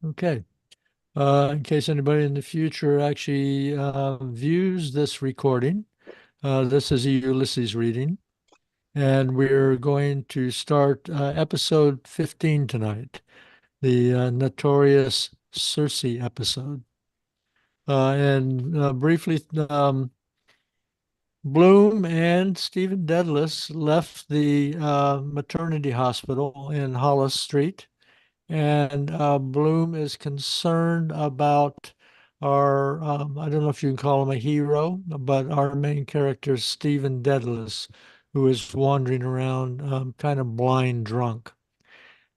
Okay. In case anybody in the future actually views this recording, this is a Ulysses reading, and we're going to start episode 15 tonight, the notorious Circe episode. And briefly, Bloom and Stephen Dedalus left the maternity hospital in Hollis Street. And Bloom is concerned about our, I don't know if you can call him a hero, but our main character, Stephen Dedalus, who is wandering around kind of blind drunk.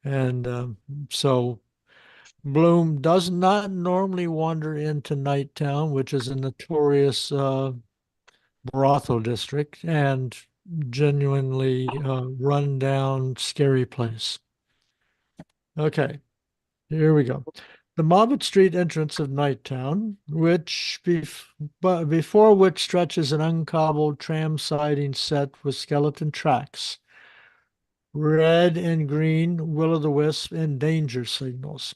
And so Bloom does not normally wander into Nighttown, which is a notorious brothel district and genuinely run down, scary place. Okay. Here we go. The Mobbit Street entrance of Nighttown, before which stretches an uncobbled tram siding set with skeleton tracks, red and green will-o'-the-wisp and danger signals,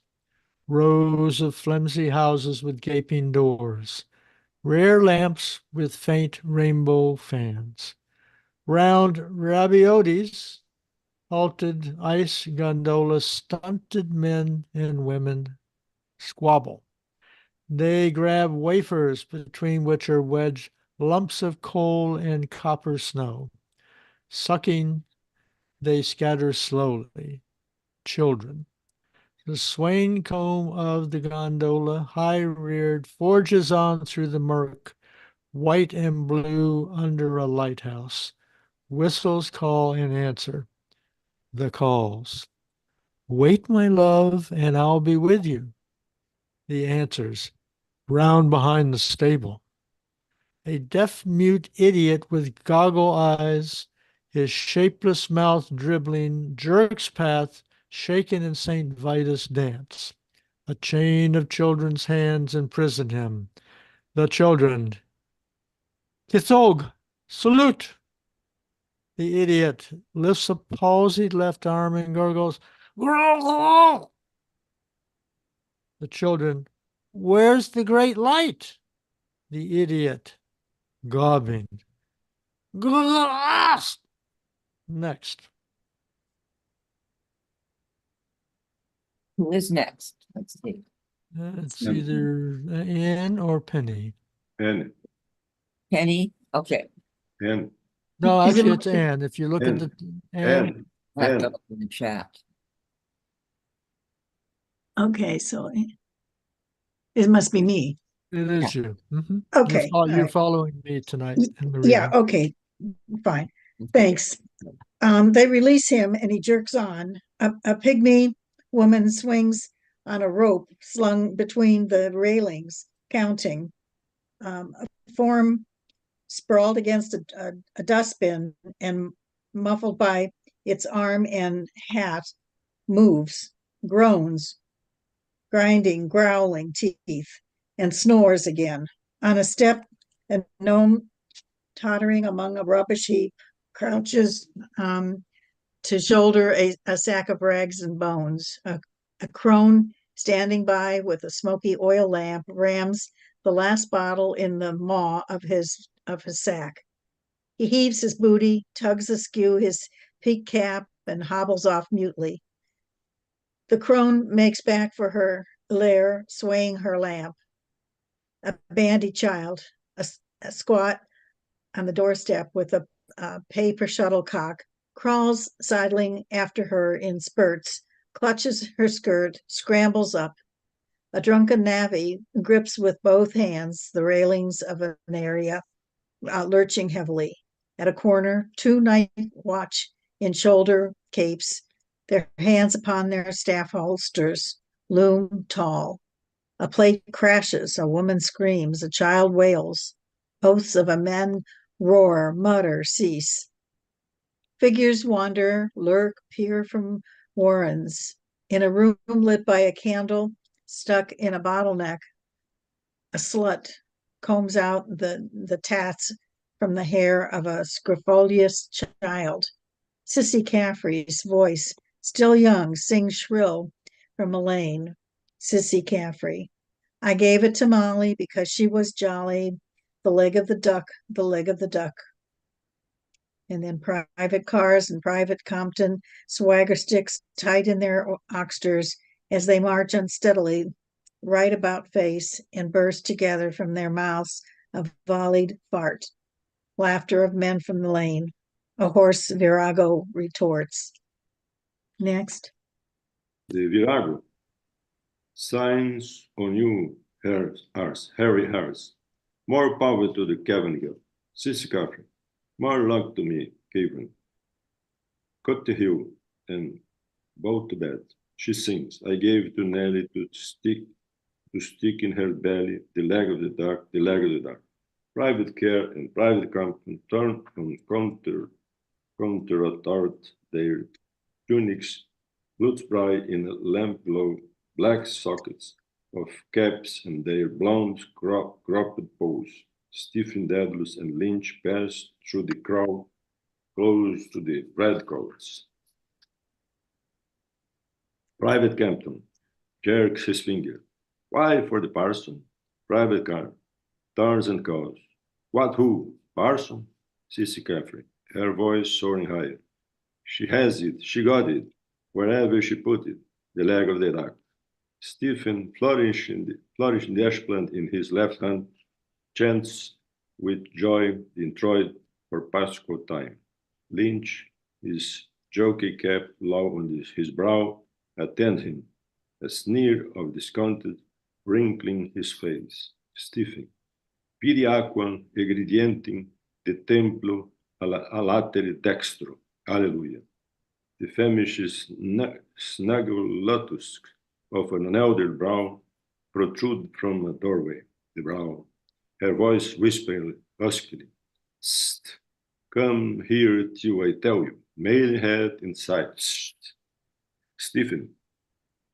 rows of flimsy houses with gaping doors, rare lamps with faint rainbow fans, round rabiotis, halted ice gondolas, stunted men and women squabble. They grab wafers between which are wedged lumps of coal and copper snow. Sucking, they scatter slowly. Children. The swaying comb of the gondola, high reared, forges on through the murk, white and blue under a lighthouse. Whistles call in answer. The calls. Wait, my love, and I'll be with you. The answers. Round behind the stable. A deaf-mute idiot with goggle eyes, his shapeless mouth dribbling, jerks path, shaken in St. Vitus dance. A chain of children's hands imprison him. The children. Kithog, salute! The idiot lifts a palsied left arm and gurgles, the children. Where's the great light? The idiot, gobbing. Next. Who is next? Let's see. It's either Anne or Penny. Penny. Penny? Okay. Penny. No, actually, it's Anne. If you look at the Penny. I have to open the chat. Okay, so it must be me. it is you. Mhm. Okay. You're following me tonight in the Yeah, reading. okay, fine. Thanks. They release him and he jerks on. A pygmy woman swings on a rope slung between the railings, counting. A form sprawled against a dustbin and muffled by its arm and hat moves, groans, grinding, growling teeth, and snores again. On a step, a gnome tottering among a rubbish heap crouches to shoulder a sack of rags and bones. A crone standing by with a smoky oil lamp rams the last bottle in the maw of his sack. He heaves his booty, tugs askew his peaked cap, and hobbles off mutely. The crone makes back for her lair, swaying her lamp. A bandy child, a squat on the doorstep with a paper shuttlecock, crawls sidling after her in spurts, clutches her skirt, scrambles up. A drunken navvy grips with both hands the railings of an area, lurching heavily. At a corner, two night watch in shoulder capes, their hands upon their staff holsters, loom tall. A plate crashes, a woman screams, a child wails. Oaths of a man roar, mutter, cease. Figures wander, lurk, peer from warrens. In a room lit by a candle, stuck in a bottleneck, a slut combs out the tats from the hair of a scrofulous child. Sissy Caffrey's voice, still young, sings shrill from a lane. Sissy Caffrey. I gave it to Molly because she was jolly. The leg of the duck, the leg of the duck. And then private cars and private Compton swagger sticks tight in their oxters as they march unsteadily, right about face, and burst together from their mouths a volleyed fart. Laughter of men from the lane. A hoarse virago retorts. Next. The virago. Signs on you, Harry Harris. More power to the Cavan. Sissy Caffrey. More luck to me, Cavan. Cut the hill and go to bed. She sings. I gave to Nelly to stick in her belly the leg of the duck, the leg of the duck. Private care and private company turn on counter their tunics, blood bright in a lamp glow, black sockets of caps and their blonde cropped pose. Stephen Dedalus and Lynch passed through the crowd close to the red coats. Private Campton jerks his finger. Why for the parson? Private car turns and calls. What who? Parson? Sissy Caffrey, her voice soaring higher. She has it, she got it, wherever she put it, the leg of the duck. Stephen, flourishing the ash plant in his left hand, chants with joy the introit for Paschal time. Lynch, his jockey cap low on his brow, attend him, a sneer of discontent wrinkling his face. Stephen, pidi aquam egredientem de templo a latere dextro. Alleluia. The famished snuggle lotus of an elder brow protrude from a doorway. The brow, her voice whispering huskily, "St, come here till I tell you." Male head inside. St. Stephen,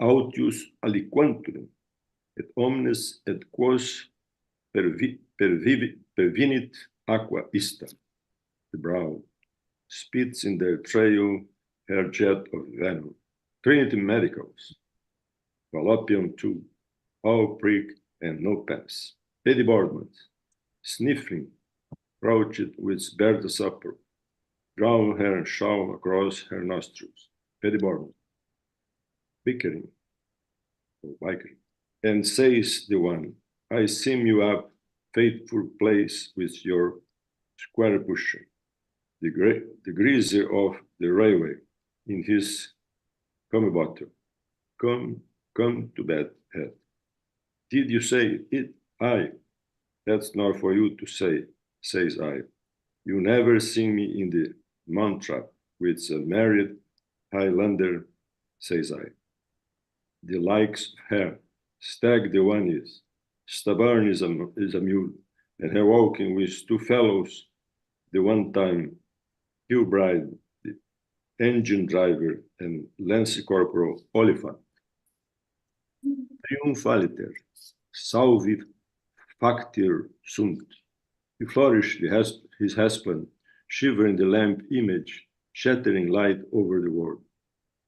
autius aliquantum, et omnes et quos pervinit aqua ista. The brow spits in their trail her jet of venom. Trinity Medicals, Fallopian tube, all prick and no pass. Lady Boardman, sniffing, crouched with Bertha supper, drawn her shawl across her nostrils. Lady Boardman, bickering, and says the one, I sim you up, faithful place with your square pusher, the greaser of the railway, in his commuter. Come to bed, head. Did you say it? I. That's not for you to say, says I. You never see me in the mantra with a married Highlander, says I. The likes of her, stag the one is, stubborn is a mule, and her walking with two fellows, the one time Kilbride, the engine driver, and Lance Corporal Oliphant. Triumphaliter, salvi factir sunt. He flourished his husband, shivering the lamp image, shattering light over the world.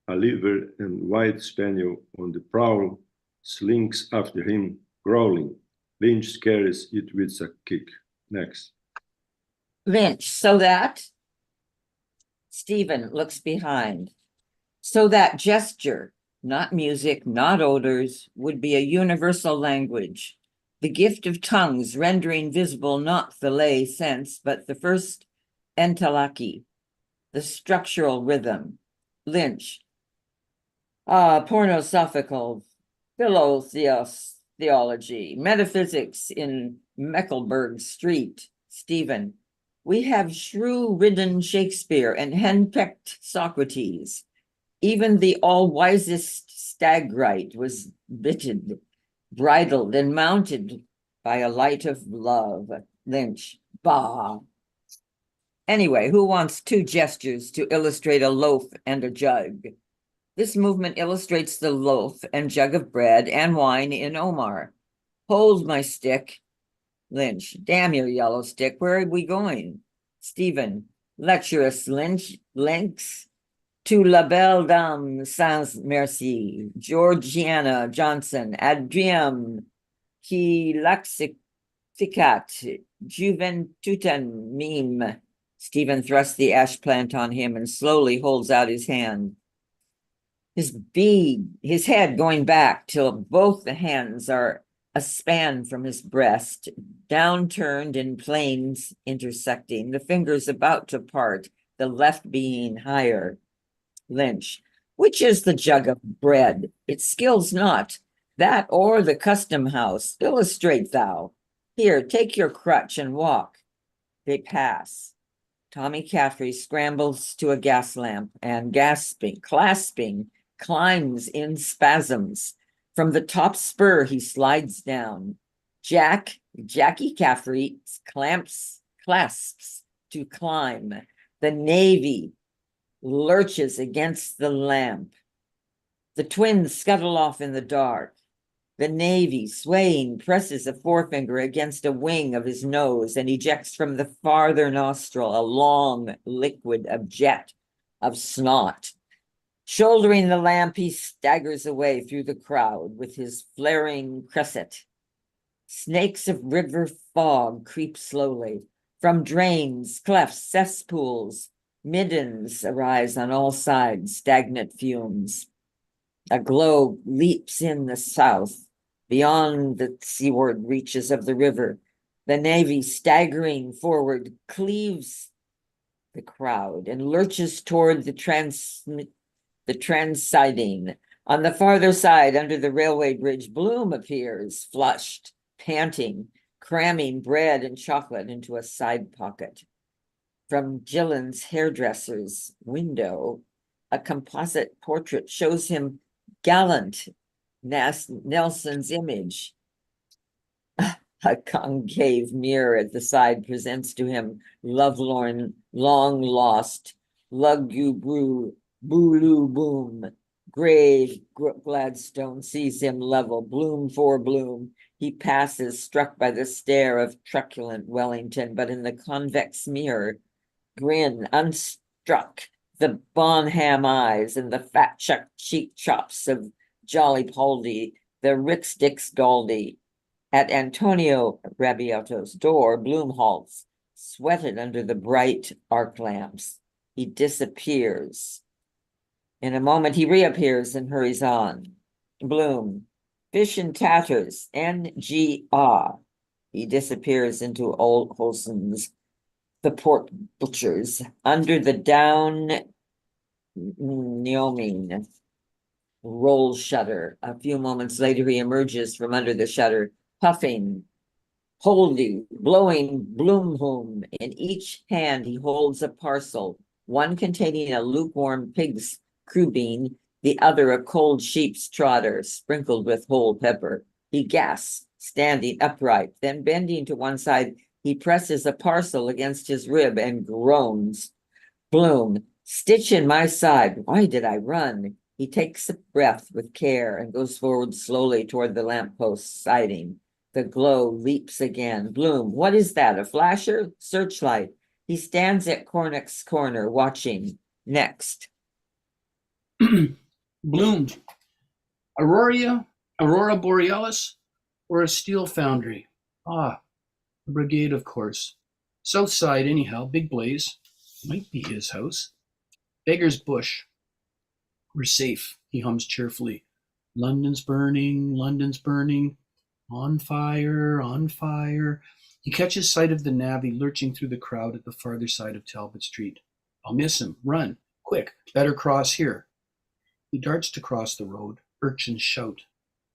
A liver and white spaniel on the prowl slinks after him, growling. Lynch scares it with a kick. Next. Lynch, so that Stephen looks behind. So that gesture, not music, not odors, would be a universal language. The gift of tongues rendering visible not the lay sense, but the first entalaki, the structural rhythm. Lynch. Pornosophical theology, metaphysics in Mecklenburg Street. Stephen. We have shrew-ridden Shakespeare and henpecked Socrates. Even the all-wisest Stagwright was bitted, bridled, and mounted by a light of love. Lynch. Bah. Anyway, who wants two gestures to illustrate a loaf and a jug? This movement illustrates the loaf and jug of bread and wine in Omar. Hold my stick. Lynch. Damn your yellow stick. Where are we going? Stephen. Lecherous Lynch. Lynx. To la belle dame sans merci, Georgiana Johnson, Adriem, qui laxificat, juventutem meme. Stephen thrusts the ash plant on him and slowly holds out his hand. His head going back till both the hands are a span from his breast, downturned in planes intersecting, the fingers about to part, the left being higher. Lynch, which is the jug of bread? It skills not, that or the custom house. Illustrate thou. Here, take your crutch and walk. They pass. Tommy Caffrey scrambles to a gas lamp and clasping, climbs in spasms. From the top spur, he slides down. Jackie Caffrey clasps to climb. The Navy lurches against the lamp. The twins scuttle off in the dark. The Navy, swaying, presses a forefinger against a wing of his nose and ejects from the farther nostril a long liquid jet of snot. Shouldering the lamp, he staggers away through the crowd with his flaring cresset. Snakes of river fog creep slowly. From drains, clefts, cesspools, middens arise on all sides, stagnant fumes. A glow leaps in the south, beyond the seaward reaches of the river. The Navy, staggering forward, cleaves the crowd and lurches toward the transsiding. On the farther side, under the railway bridge, Bloom appears, flushed, panting, cramming bread and chocolate into a side pocket. From Gillen's hairdresser's window, a composite portrait shows him gallant Nelson's image. A concave mirror at the side presents to him lovelorn, long lost, lugubru, booloo boom. Grave Gladstone sees him level, bloom for bloom. He passes, struck by the stare of truculent Wellington, but in the convex mirror, grin, unstruck, the Bonham eyes and the fat cheek chops of Jolly Poldy, the Ricksticks Galdy. At Antonio Rabiotto's door, Bloom halts, sweated under the bright arc lamps. He disappears. In a moment, he reappears and hurries on. Bloom, fish and tatters, NGR. He disappears into Old Wholesom's, the pork butchers, under the down Neoming roll shutter. A few moments later, he emerges from under the shutter, puffing, holding, blowing bloom. In each hand, he holds a parcel, one containing a lukewarm pig's crubine, the other a cold sheep's trotter, sprinkled with whole pepper. He gasps, standing upright, then bending to one side, he presses a parcel against his rib and groans. Bloom, stitch in my side. Why did I run? He takes a breath with care and goes forward slowly toward the lamppost siding. The glow leaps again. Bloom, what is that? A flasher? Searchlight. He stands at Cornick's corner, watching. Next. Bloom, Aurora Borealis, or a steel foundry? Ah, the brigade, of course. South side, anyhow, big blaze. Might be his house. Beggar's Bush. We're safe, he hums cheerfully. London's burning, on fire, on fire. He catches sight of the navvy lurching through the crowd at the farther side of Talbot Street. I'll miss him, run, quick, better cross here. He darts to cross the road. Urchins shout.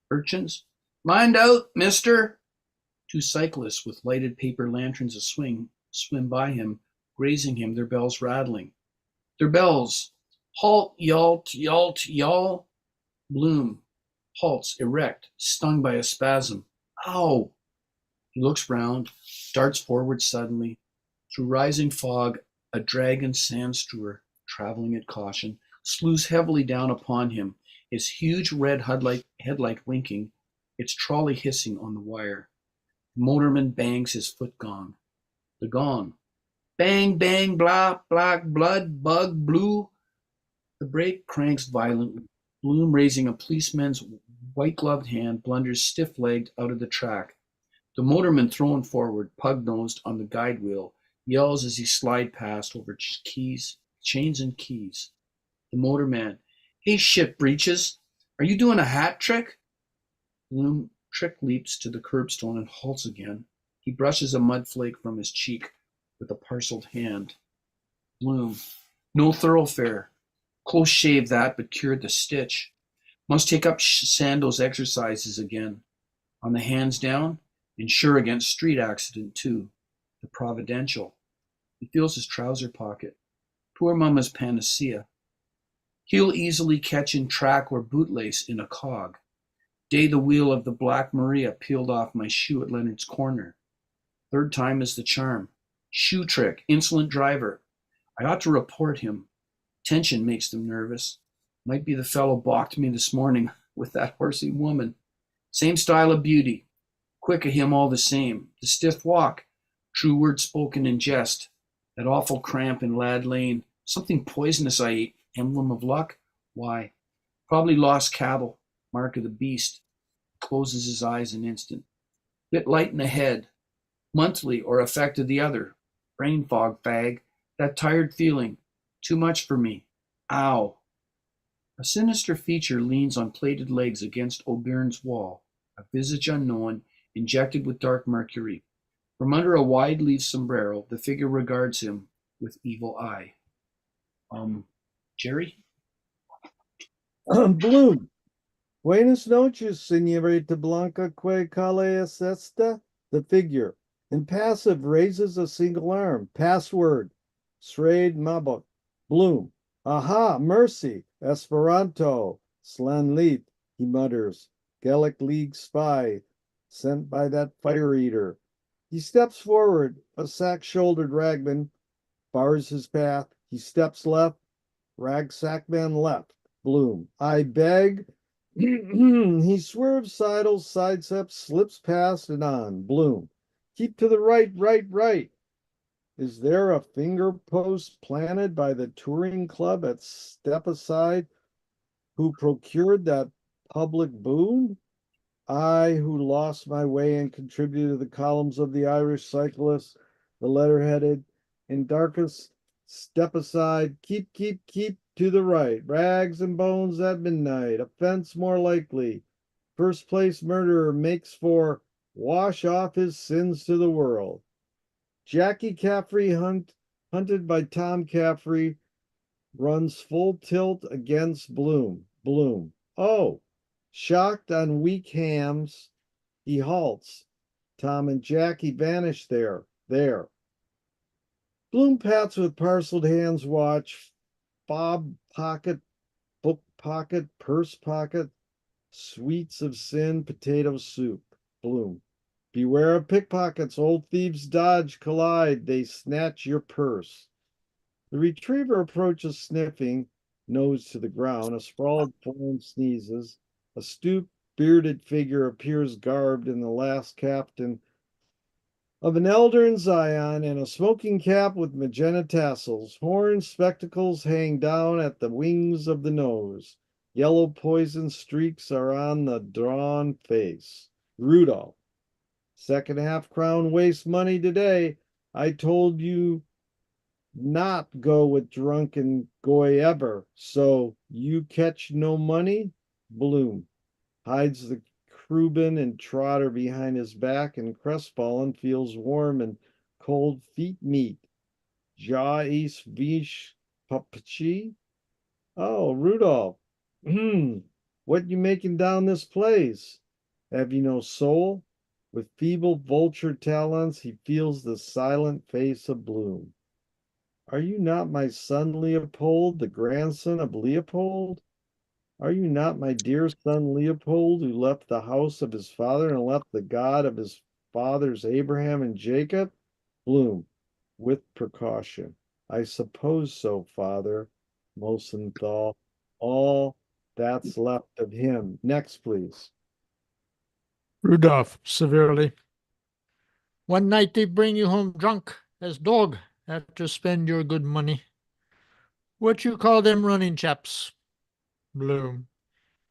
Urchins? Mind out, mister! Two cyclists with lighted paper lanterns aswing swim by him, grazing him, their bells rattling. Their bells! Halt, yalt, y'all! Bloom halts, erect, stung by a spasm. Ow! He looks round, darts forward suddenly. Through rising fog, a dragon sand strewer, traveling at caution, slews heavily down upon him, its huge red headlight winking, its trolley hissing on the wire. The motorman bangs his foot gong. The gong. Bang, bang, blah, black, blood, bug, blue. The brake cranks violently. Bloom, raising a policeman's white-gloved hand, blunders stiff-legged out of the track. The motorman, thrown forward, pug-nosed on the guide wheel, yells as he slides past over chains and keys. The motorman, "Hey, shit breeches, are you doing a hat trick?" Bloom trick leaps to the curbstone and halts again. He brushes a mud flake from his cheek with a parceled hand. Bloom, "No thoroughfare. Close shave that, but cured the stitch. Must take up Sando's exercises again. On the hands down, insure against street accident too. The providential." He feels his trouser pocket. Poor mama's panacea. He'll easily catch in track or bootlace in a cog. Day the wheel of the Black Maria peeled off my shoe at Leonard's Corner. Third time is the charm. Shoe trick, insolent driver. I ought to report him. Tension makes them nervous. Might be the fellow balked me this morning with that horsey woman. Same style of beauty. Quick of him all the same. The stiff walk. True word spoken in jest. That awful cramp in Lad Lane. Something poisonous I ate. Emblem of luck? Why? Probably lost cattle. Mark of the beast. Closes his eyes an instant. Bit light in the head. Monthly or effect of the other. Brain fog, fag. That tired feeling. Too much for me. Ow. A sinister feature leans on plated legs against O'Byrne's wall. A visage unknown, injected with dark mercury. From under a wide-leaved sombrero, the figure regards him with evil eye. Jerry? Bloom. Buenas noches, señorita Blanca, que calle es esta? The figure. Impassive, raises a single arm. Password. Sraid Mabok. Bloom. Aha, mercy. Esperanto. Slanlit, he mutters. Gallic League spy. Sent by that fire eater. He steps forward. A sack-shouldered ragman bars his path. He steps left. Ragsackman left. Bloom. I beg. He swerves, sidles, sidesteps, slips past and on. Bloom. Keep to the right, right, right. Is there a finger post planted by the touring club at Step Aside who procured that public boon? I, who lost my way and contributed to the columns of the Irish Cyclist, the letter-headed, in darkest step aside, keep to the right. Rags and bones at midnight, offense more likely. First place murderer makes for wash off his sins to the world. Jackie Caffrey hunted by Tom Caffrey runs full tilt against Bloom. Oh, shocked on weak hams, he halts. Tom and Jackie vanish there. Bloom pats with parceled hands watch, fob pocket, book pocket, purse pocket, sweets of sin, potato soup. Bloom. Beware of pickpockets, old thieves dodge, collide, they snatch your purse. The retriever approaches sniffing, nose to the ground. A sprawled form sneezes. A stooped, bearded figure appears garbed in the last captain of an elder in Zion, and a smoking cap with magenta tassels. Horns, spectacles hang down at the wings of the nose. Yellow poison streaks are on the drawn face. Rudolph. Second half crown waste money today. I told you not go with drunken goy ever, so you catch no money? Bloom hides the Crubin and Trotter behind his back, and crestfallen feels warm and cold feet meet. Ja is vish papachi? Oh, Rudolph. What you making down this place? Have you no soul? With feeble vulture talons, he feels the silent face of Bloom. Are you not my son Leopold, the grandson of Leopold? Are you not my dear son Leopold, who left the house of his father and left the God of his fathers Abraham and Jacob? Bloom, with precaution. I suppose so, father. Mosenthal. All that's left of him. Next, please. Rudolph, severely. One night they bring you home drunk as dog after spend your good money. What you call them running chaps? Bloom.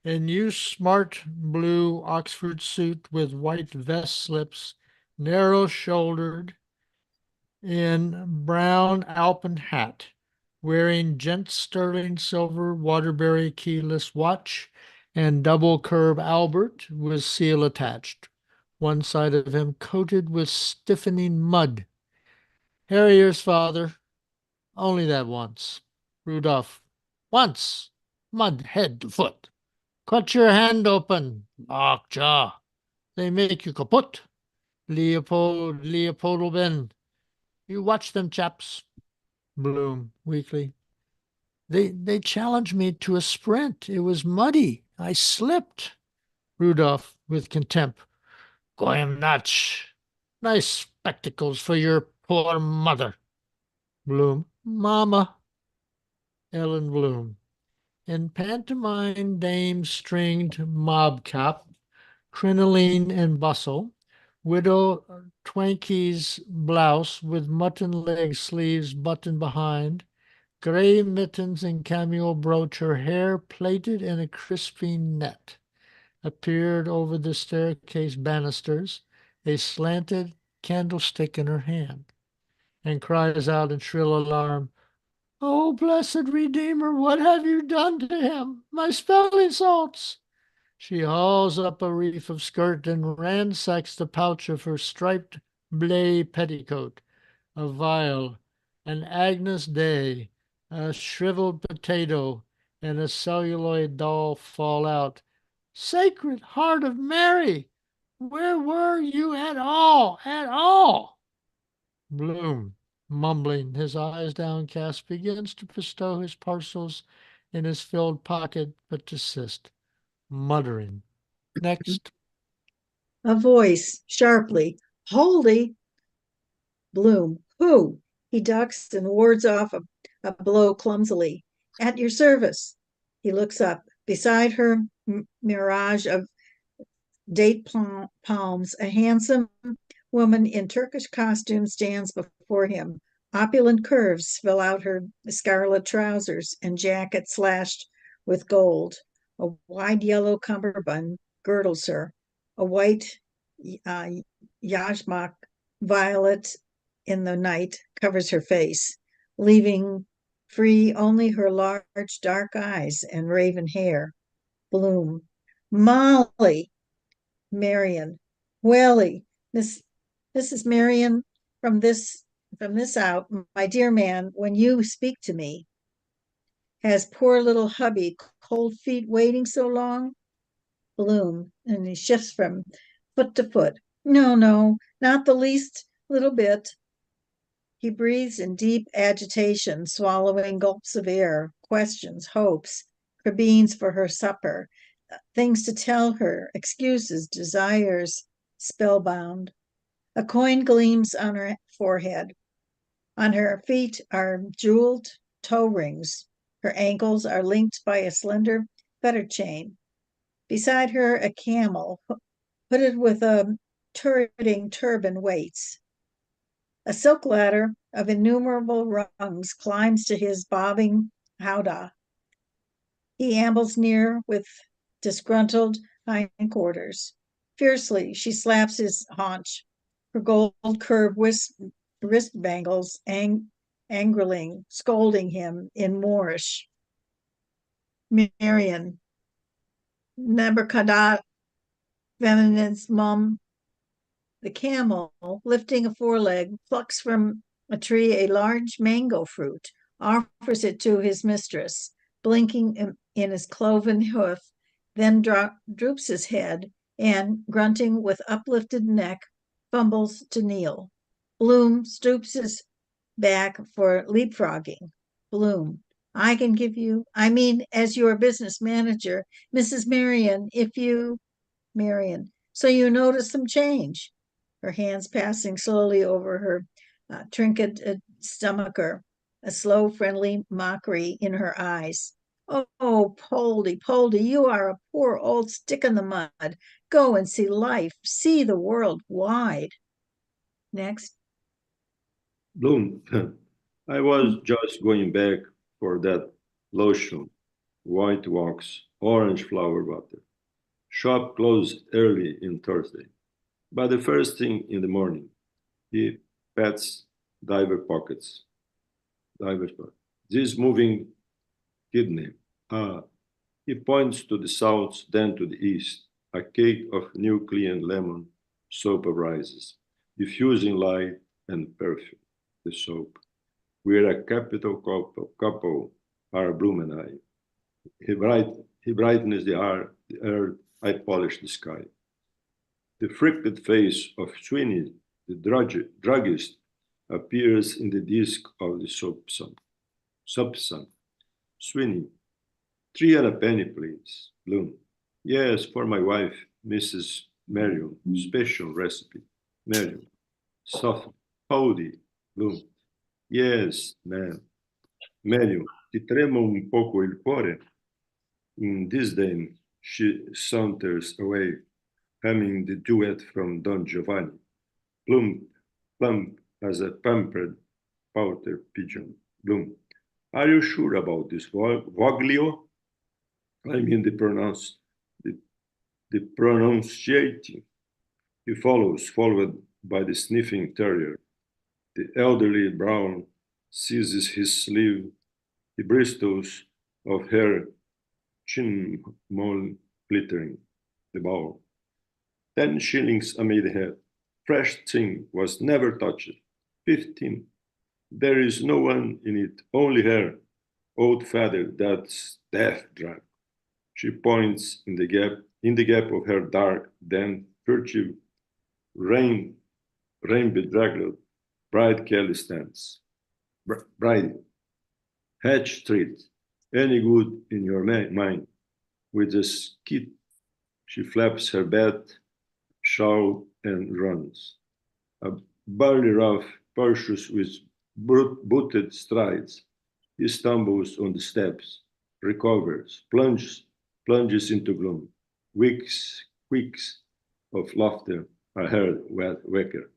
A new smart blue Oxford suit with white vest slips, narrow-shouldered, in brown Alpen hat, wearing gent sterling silver Waterbury keyless watch and double curb Albert with seal attached, one side of him coated with stiffening mud. Harrier's father, only that once. Rudolph, once. Mud head to foot. Cut your hand open, lockjaw. They make you kaput. Leopoldben. You watch them chaps. Bloom, weakly. They challenged me to a sprint. It was muddy. I slipped. Rudolph, with contempt. Goim nuts. Nice spectacles for your poor mother. Bloom. Mama. Ellen Bloom. In pantomime dame stringed mob cap, crinoline and bustle, widow Twankey's blouse with mutton leg sleeves buttoned behind, gray mittens and cameo brooch, her hair plaited in a crisping net, appeared over the staircase banisters, a slanted candlestick in her hand, and cries out in shrill alarm, "Oh, blessed Redeemer, what have you done to him? My spelling salts!" She hauls up a reef of skirt and ransacks the pouch of her striped blay petticoat. A vial, an Agnus Dei, a shriveled potato, and a celluloid doll fall out. Sacred Heart of Mary, where were you at all, at all? Bloom, mumbling, his eyes downcast, begins to bestow his parcels in his filled pocket, but desists, muttering. Next. A voice, sharply, "Holy!" Bloom, "Who?" He ducks and wards off a blow clumsily. "At your service." He looks up. Beside her mirage of date palms, a handsome woman in Turkish costume stands before him. Opulent curves fill out her scarlet trousers and jacket slashed with gold. A wide yellow cummerbund girdles her. A white yashmak violet in the night covers her face, leaving free only her large dark eyes and raven hair. Bloom, "Molly." Marion, "Welly, Mrs. Marion, from this out, my dear man, when you speak to me, has poor little hubby cold feet waiting so long?" Bloom, and he shifts from foot to foot. "No, no, not the least little bit." He breathes in deep agitation, swallowing gulps of air, questions, hopes, crabines for her supper, things to tell her, excuses, desires, spellbound. A coin gleams on her forehead. On her feet are jeweled toe rings. Her ankles are linked by a slender fetter chain. Beside her, a camel, hooded with a turreting turban, waits. A silk ladder of innumerable rungs climbs to his bobbing howdah. He ambles near with disgruntled hindquarters. Fiercely, she slaps his haunch, her gold curved wrist bangles angrily scolding him in Moorish. Marion, Nebuchadnezzar, Feminine's mum. The camel, lifting a foreleg, plucks from a tree a large mango fruit, offers it to his mistress, blinking in his cloven hoof, then droops his head and, grunting with uplifted neck, fumbles to kneel. Bloom stoops his back for leapfrogging. Bloom, "I can give you, I mean, as your business manager, Mrs. Marion, if you." Marion, "So you notice some change?" Her hands passing slowly over her trinket stomacher, a slow, friendly mockery in her eyes. "Oh, Poldy, you are a poor old stick in the mud. Go and see life, see the world wide." Next. Bloom, I was just going back for that lotion, white wax, orange flower butter. Shop closed early in Thursday, but the first thing in the morning, he pats diver's pockets. This moving kidney. Ah, he points to the south, then to the east. A cake of new clean lemon soap arises, diffusing light and perfume. The soap. We're a capital couple, are Bloom and I. He brightens the earth, I polish the sky. The freckled face of Sweeney, the druggist, appears in the disk of the subsun. Sweeney, 3 and a penny, please. Bloom. Yes, for my wife, Mrs. Marion. Special recipe. Marion. Soft. Howdy. Bloom. Yes, ma'am. Marion, ti trema un poco il cuore? In disdain, she saunters away, humming the duet from Don Giovanni. Plump as a pampered pouter pigeon. Bloom. Are you sure about this, Voglio? I mean the pronunciating. He follows, followed by the sniffing terrier. The elderly brown seizes his sleeve. The bristles of her chin mole glittering. The bowl. 10 shillings a maid head. Fresh thing was never touched. 15. There is no one in it, only her. Old father, that's death drag. She points in the gap of her dark, then furtive, rain bedraggled, bright Kelly stands. Bride, Hatch Street, any good in your mind? With a skit, she flaps her bat, shawl, and runs. A burly rough pursues with booted strides. He stumbles on the steps, recovers, plunges into gloom. Quicks of laughter are heard waker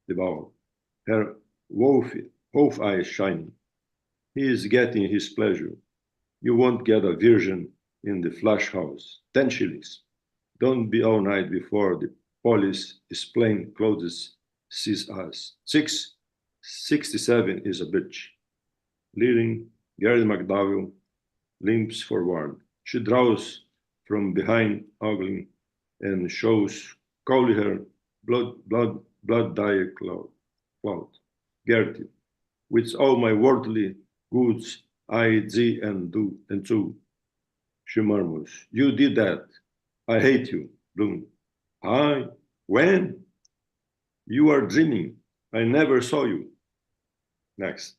the bowl. Her wolf eyes shining. He is getting his pleasure. You won't get a virgin in the flash house. 10 shillings. Don't be all night before the police is plain clothes sees us. 67 is a bitch. Leering, Gary McDowell limps forward. She draws from behind, ogling, and shows Cowley her blood-dyed cloud. Gertie, with all my worldly goods, I, thee, and two. She murmurs, you did that. I hate you, Bloom. I? When? You are dreaming. I never saw you. Next.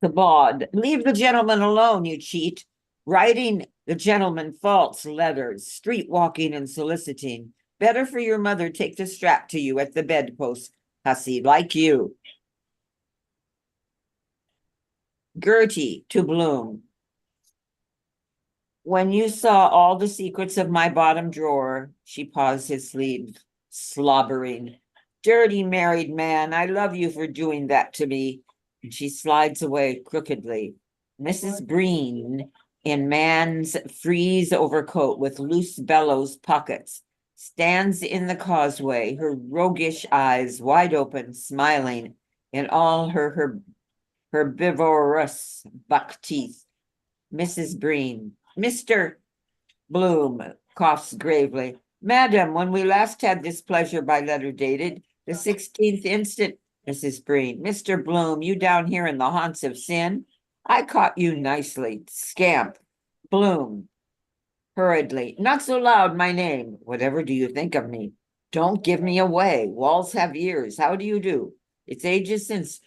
Kabod, leave the gentleman alone, you cheat. Writing the gentleman false letters, street walking and soliciting. Better for your mother take the strap to you at the bedpost, hussy, like you. Gertie to Bloom. When you saw all the secrets of my bottom drawer, she paused his sleeve, slobbering. Dirty married man, I love you for doing that to me. And she slides away crookedly. Mrs. Breen, in man's frieze overcoat with loose bellows pockets, stands in the causeway, her roguish eyes wide open, smiling in all her herbivorous buck teeth. Mrs. Breen. Mr. Bloom coughs gravely. Madam, when we last had this pleasure by letter dated, the 16th instant, Mrs. Breen. Mr. Bloom, you down here in the haunts of sin? I caught you nicely, scamp. Bloom. Hurriedly. Not so loud, my name. Whatever do you think of me? Don't give me away. Walls have ears. How do you do? It's ages since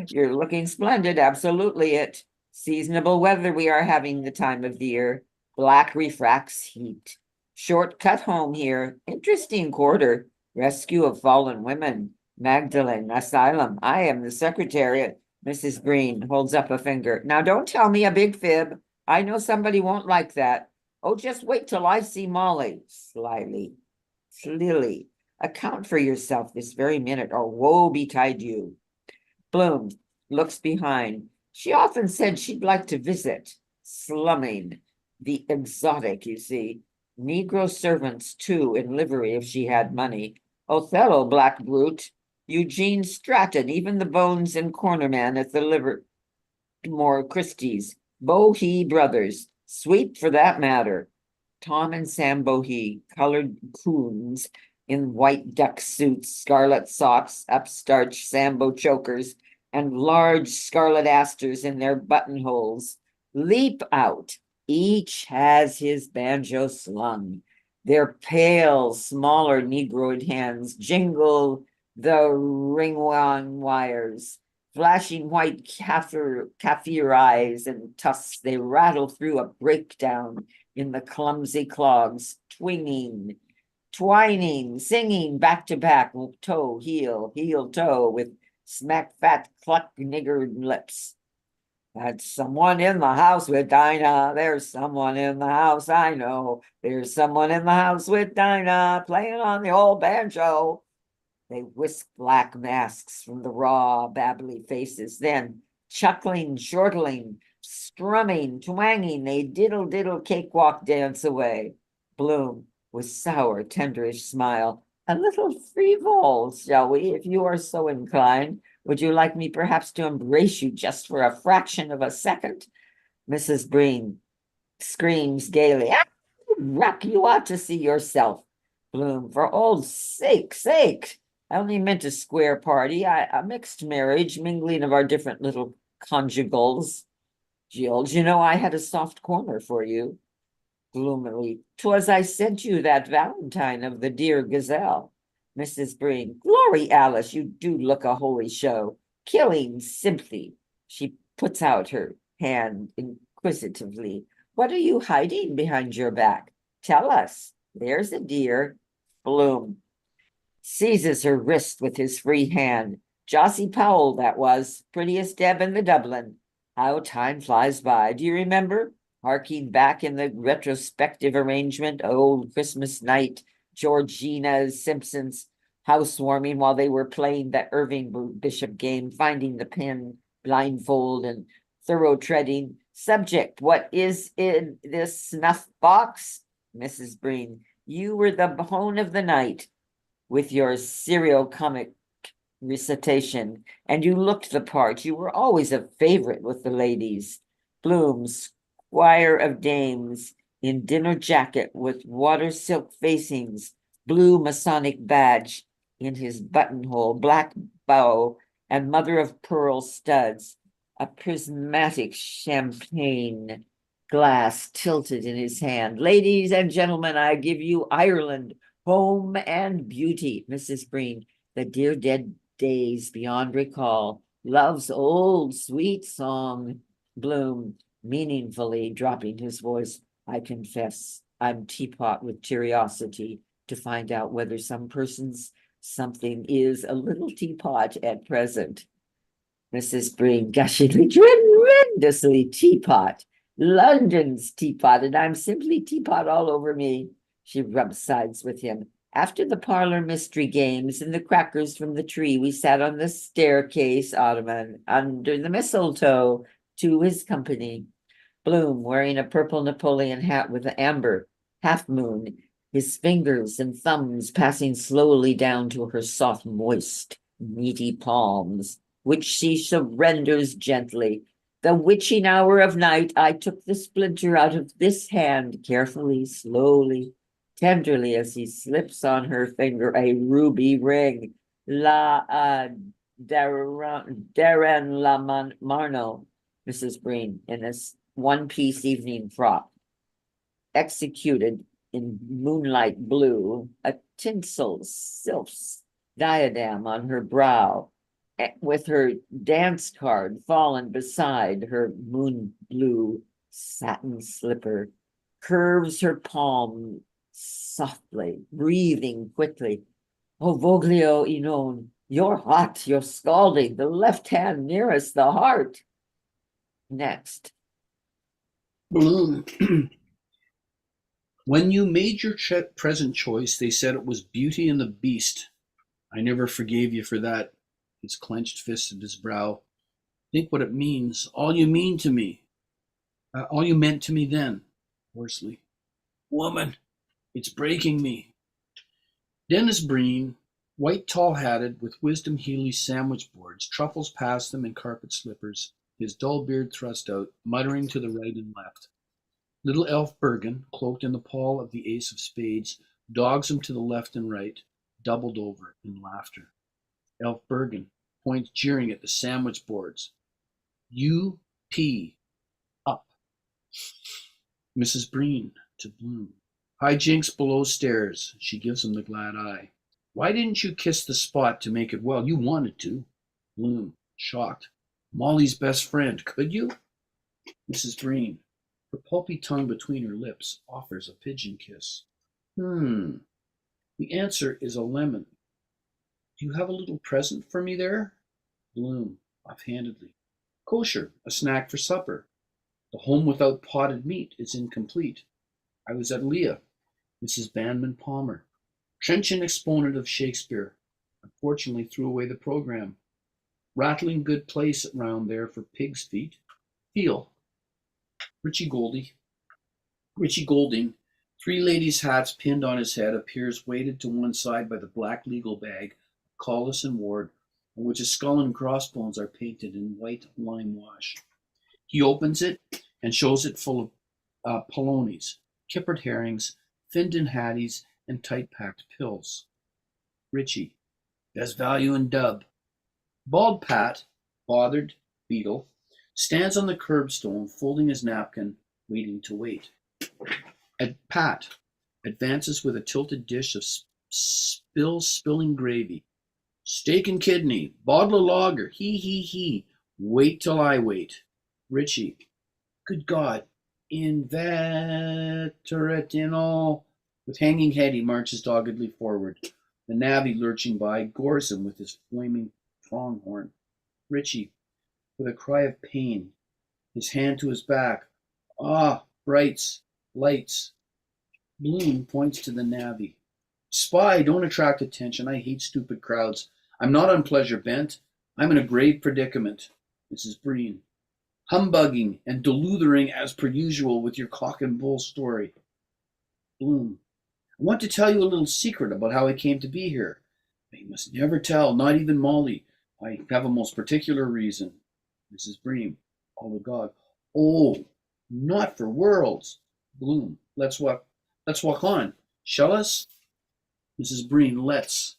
You're looking splendid, absolutely it. Seasonable weather we are having the time of the year. Black refracts heat. Shortcut home here. Interesting quarter. Rescue of fallen women. Magdalene, asylum. I am the secretariat. Mrs. Breen holds up a finger. Now don't tell me a big fib. I know somebody won't like that. Oh, just wait till I see Molly. Slily. Account for yourself this very minute, or woe betide you. Bloom looks behind. She often said she'd like to visit. Slumming. The exotic, you see. Negro servants, too, in livery if she had money. Othello, black brute. Eugene Stratton, even the bones and cornerman at the Livermore Christie's. Bohee brothers. Sweet for that matter. Tom and Sam Bohee, colored coons in white duck suits, scarlet socks, upstarch Sambo chokers, and large scarlet asters in their buttonholes, leap out. Each has his banjo slung. Their pale, smaller Negroid hands jingle the ringwang wires. Flashing white kaffir eyes and tusks, they rattle through a breakdown in the clumsy clogs, twining, singing back to back, toe, heel, toe, with smack fat cluck nigger lips. That's someone in the house with Dinah. There's someone in the house, I know. There's someone in the house with Dinah playing on the old banjo. They whisk black masks from the raw, babbly faces. Then, chuckling, chortling, strumming, twanging, they diddle cakewalk dance away. Bloom, with sour, tenderish smile. A little frivole, shall we, if you are so inclined? Would you like me perhaps to embrace you just for a fraction of a second? Mrs. Breen screams gaily. Ah, Ruck, you ought to see yourself. Bloom, for old sake. I only meant a square party, a mixed marriage, mingling of our different little conjugals. Jill, you know I had a soft corner for you. Gloomily, 'twas I sent you that valentine of the dear gazelle. Mrs. Breen, glory, Alice, you do look a holy show. Killing sympathy. She puts out her hand inquisitively. What are you hiding behind your back? Tell us. There's a dear. Bloom seizes her wrist with his free hand. Jossie Powell, that was, prettiest Deb in the Dublin. How time flies by. Do you remember? Harking back in the retrospective arrangement, old Christmas night, Georgina's Simpsons housewarming while they were playing the Irving Bishop game, finding the pin, blindfold, and thorough treading. Subject, what is in this snuff box? Mrs. Breen, you were the bone of the night with your serial comic recitation, and you looked the part. You were always a favorite with the ladies. Bloom, squire of dames, in dinner jacket with water silk facings, blue Masonic badge in his buttonhole, black bow, and mother of pearl studs, a prismatic champagne glass tilted in his hand. Ladies and gentlemen, I give you Ireland, home and beauty. Mrs. Breen, the dear dead days beyond recall, love's old sweet song. Bloom, meaningfully dropping his voice, I confess I'm teapot with curiosity to find out whether some person's something is a little teapot at present. Mrs. Breen, gushingly, tremendously teapot. London's teapot, and I'm simply teapot all over me. She rubbed sides with him. After the parlor mystery games and the crackers from the tree, we sat on the staircase ottoman under the mistletoe to his company. Bloom, wearing a purple Napoleon hat with an amber half moon, his fingers and thumbs passing slowly down to her soft, moist, meaty palms, which she surrenders gently. The witching hour of night, I took the splinter out of this hand carefully, slowly, tenderly, as he slips on her finger a ruby ring. Darren La Marno, Mrs. Breen, in this one-piece evening frock, executed in moonlight blue, a tinsel silk diadem on her brow, with her dance card fallen beside her moon blue satin slipper, curves her palm softly, breathing quickly. Oh, Voglio Inon, you're hot, you're scalding, the left hand nearest the heart. Next. Bloom. When you made your present choice, they said it was Beauty and the Beast. I never forgave you for that. His clenched fist at his brow. Think what it means. All you mean to me. All you meant to me then. Hoarsely. Woman, it's breaking me. Dennis Breen, white tall-hatted, with Wisdom Healy's sandwich boards, truffles past them in carpet slippers, his dull beard thrust out, muttering to the right and left. Little Elf Bergen, cloaked in the pall of the ace of spades, dogs him to the left and right, doubled over in laughter. Elf Bergen points jeering at the sandwich boards. U-P, up. Mrs. Breen, to Bloom. High Jinks below stairs. She gives him the glad eye. Why didn't you kiss the spot to make it well? You wanted to. Bloom, shocked. Molly's best friend. Could you? Mrs. Breen, her pulpy tongue between her lips, offers a pigeon kiss. The answer is a lemon. Do you have a little present for me there? Bloom, offhandedly. Kosher, a snack for supper. The home without potted meat is incomplete. I was at Leah, Mrs. Bandman Palmer, trenchant exponent of Shakespeare. Unfortunately threw away the program. Rattling good place round there for pig's feet. Feel. Richie Golding, three ladies' hats pinned on his head, appears weighted to one side by the black legal bag, Collis and Ward, on which a skull and crossbones are painted in white lime wash. He opens it and shows it full of polonies, kippered herrings, Findon hatties, and tight-packed pills. Richie, best value in dub. Bald Pat, bothered, beetle, stands on the curbstone, folding his napkin, waiting to wait. Pat advances with a tilted dish of spilling gravy. Steak and kidney, bottle of lager, he. Wait till I wait. Richie, good God, inveterate in all. With hanging head, he marches doggedly forward. The navvy lurching by gores him with his flaming pronghorn. Richie, with a cry of pain, his hand to his back. Ah, brights, lights. Bloom points to the navvy. Spy, don't attract attention. I hate stupid crowds. I'm not on pleasure bent. I'm in a grave predicament. Mrs. Breen, humbugging and deludering as per usual with your cock and bull story. Bloom, I want to tell you a little secret about how I came to be here. You must never tell, not even Molly. I have a most particular reason. Mrs. Breen, all agog. Oh, not for worlds. Bloom, let's walk on. Shall us? Mrs. Breen, let's.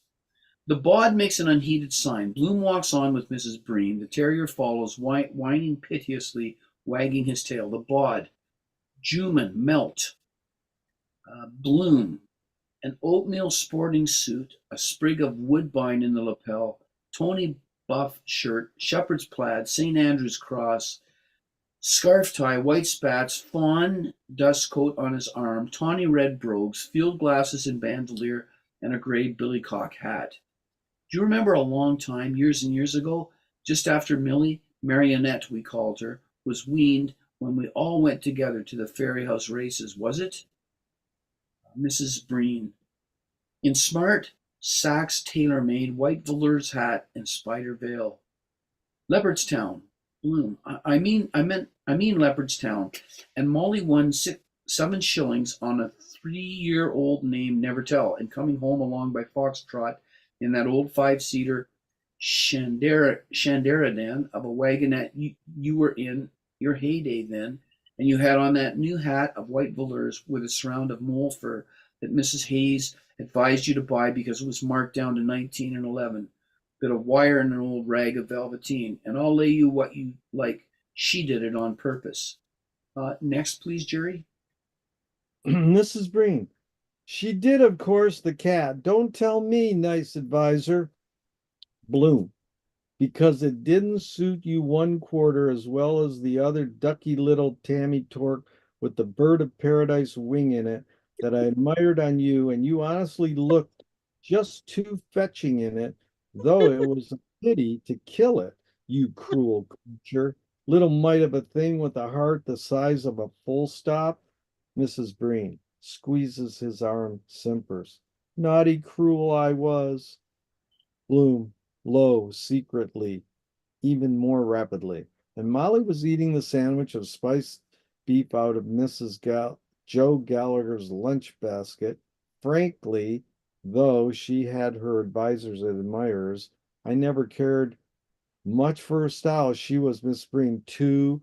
The bod makes an unheeded sign. Bloom walks on with Mrs. Breen. The terrier follows, whining piteously, wagging his tail. The bod. Juman, melt. Bloom. An oatmeal sporting suit, a sprig of woodbine in the lapel, Tony buff shirt, shepherd's plaid, St. Andrew's cross, scarf tie, white spats, fawn dust coat on his arm, tawny red brogues, field glasses and bandolier, and a gray billycock hat. Do you remember a long time, years and years ago, just after Millie, Marionette we called her, was weaned, when we all went together to the Ferry House races, was it? Mrs. Breen, in smart Saks tailor-made white velours hat and spider veil. Leopardstown, Bloom. I mean Leopardstown. And Molly won 7 shillings on a 3-year-old named Nevertell, and coming home along by Foxtrot in that old 5-seater Shanderadan of a wagonette you were in your heyday then, and you had on that new hat of white velours with a surround of mole fur that Mrs. Hayes advised you to buy because it was marked down to 19 and 11. Bit of wire and an old rag of velveteen, and I'll lay you what you like. She did it on purpose. Next, please, Jerry. Mrs. Breen, she did, of course, the cat. Don't tell me, nice advisor. Bloom, because it didn't suit you 1/4 as well as the other ducky little Tammy Torque with the bird of paradise wing in it that I admired on you, and you honestly looked just too fetching in it, though it was a pity to kill it, you cruel creature. Little mite of a thing with a heart the size of a full stop. Mrs. Breen, squeezes his arm, simpers. Naughty, cruel I was. Bloom, low, secretly, even more rapidly. And Molly was eating the sandwich of spiced beef out of Joe Gallagher's lunch basket. Frankly, though she had her advisors and admirers, I never cared much for her style. She was Miss Spring too.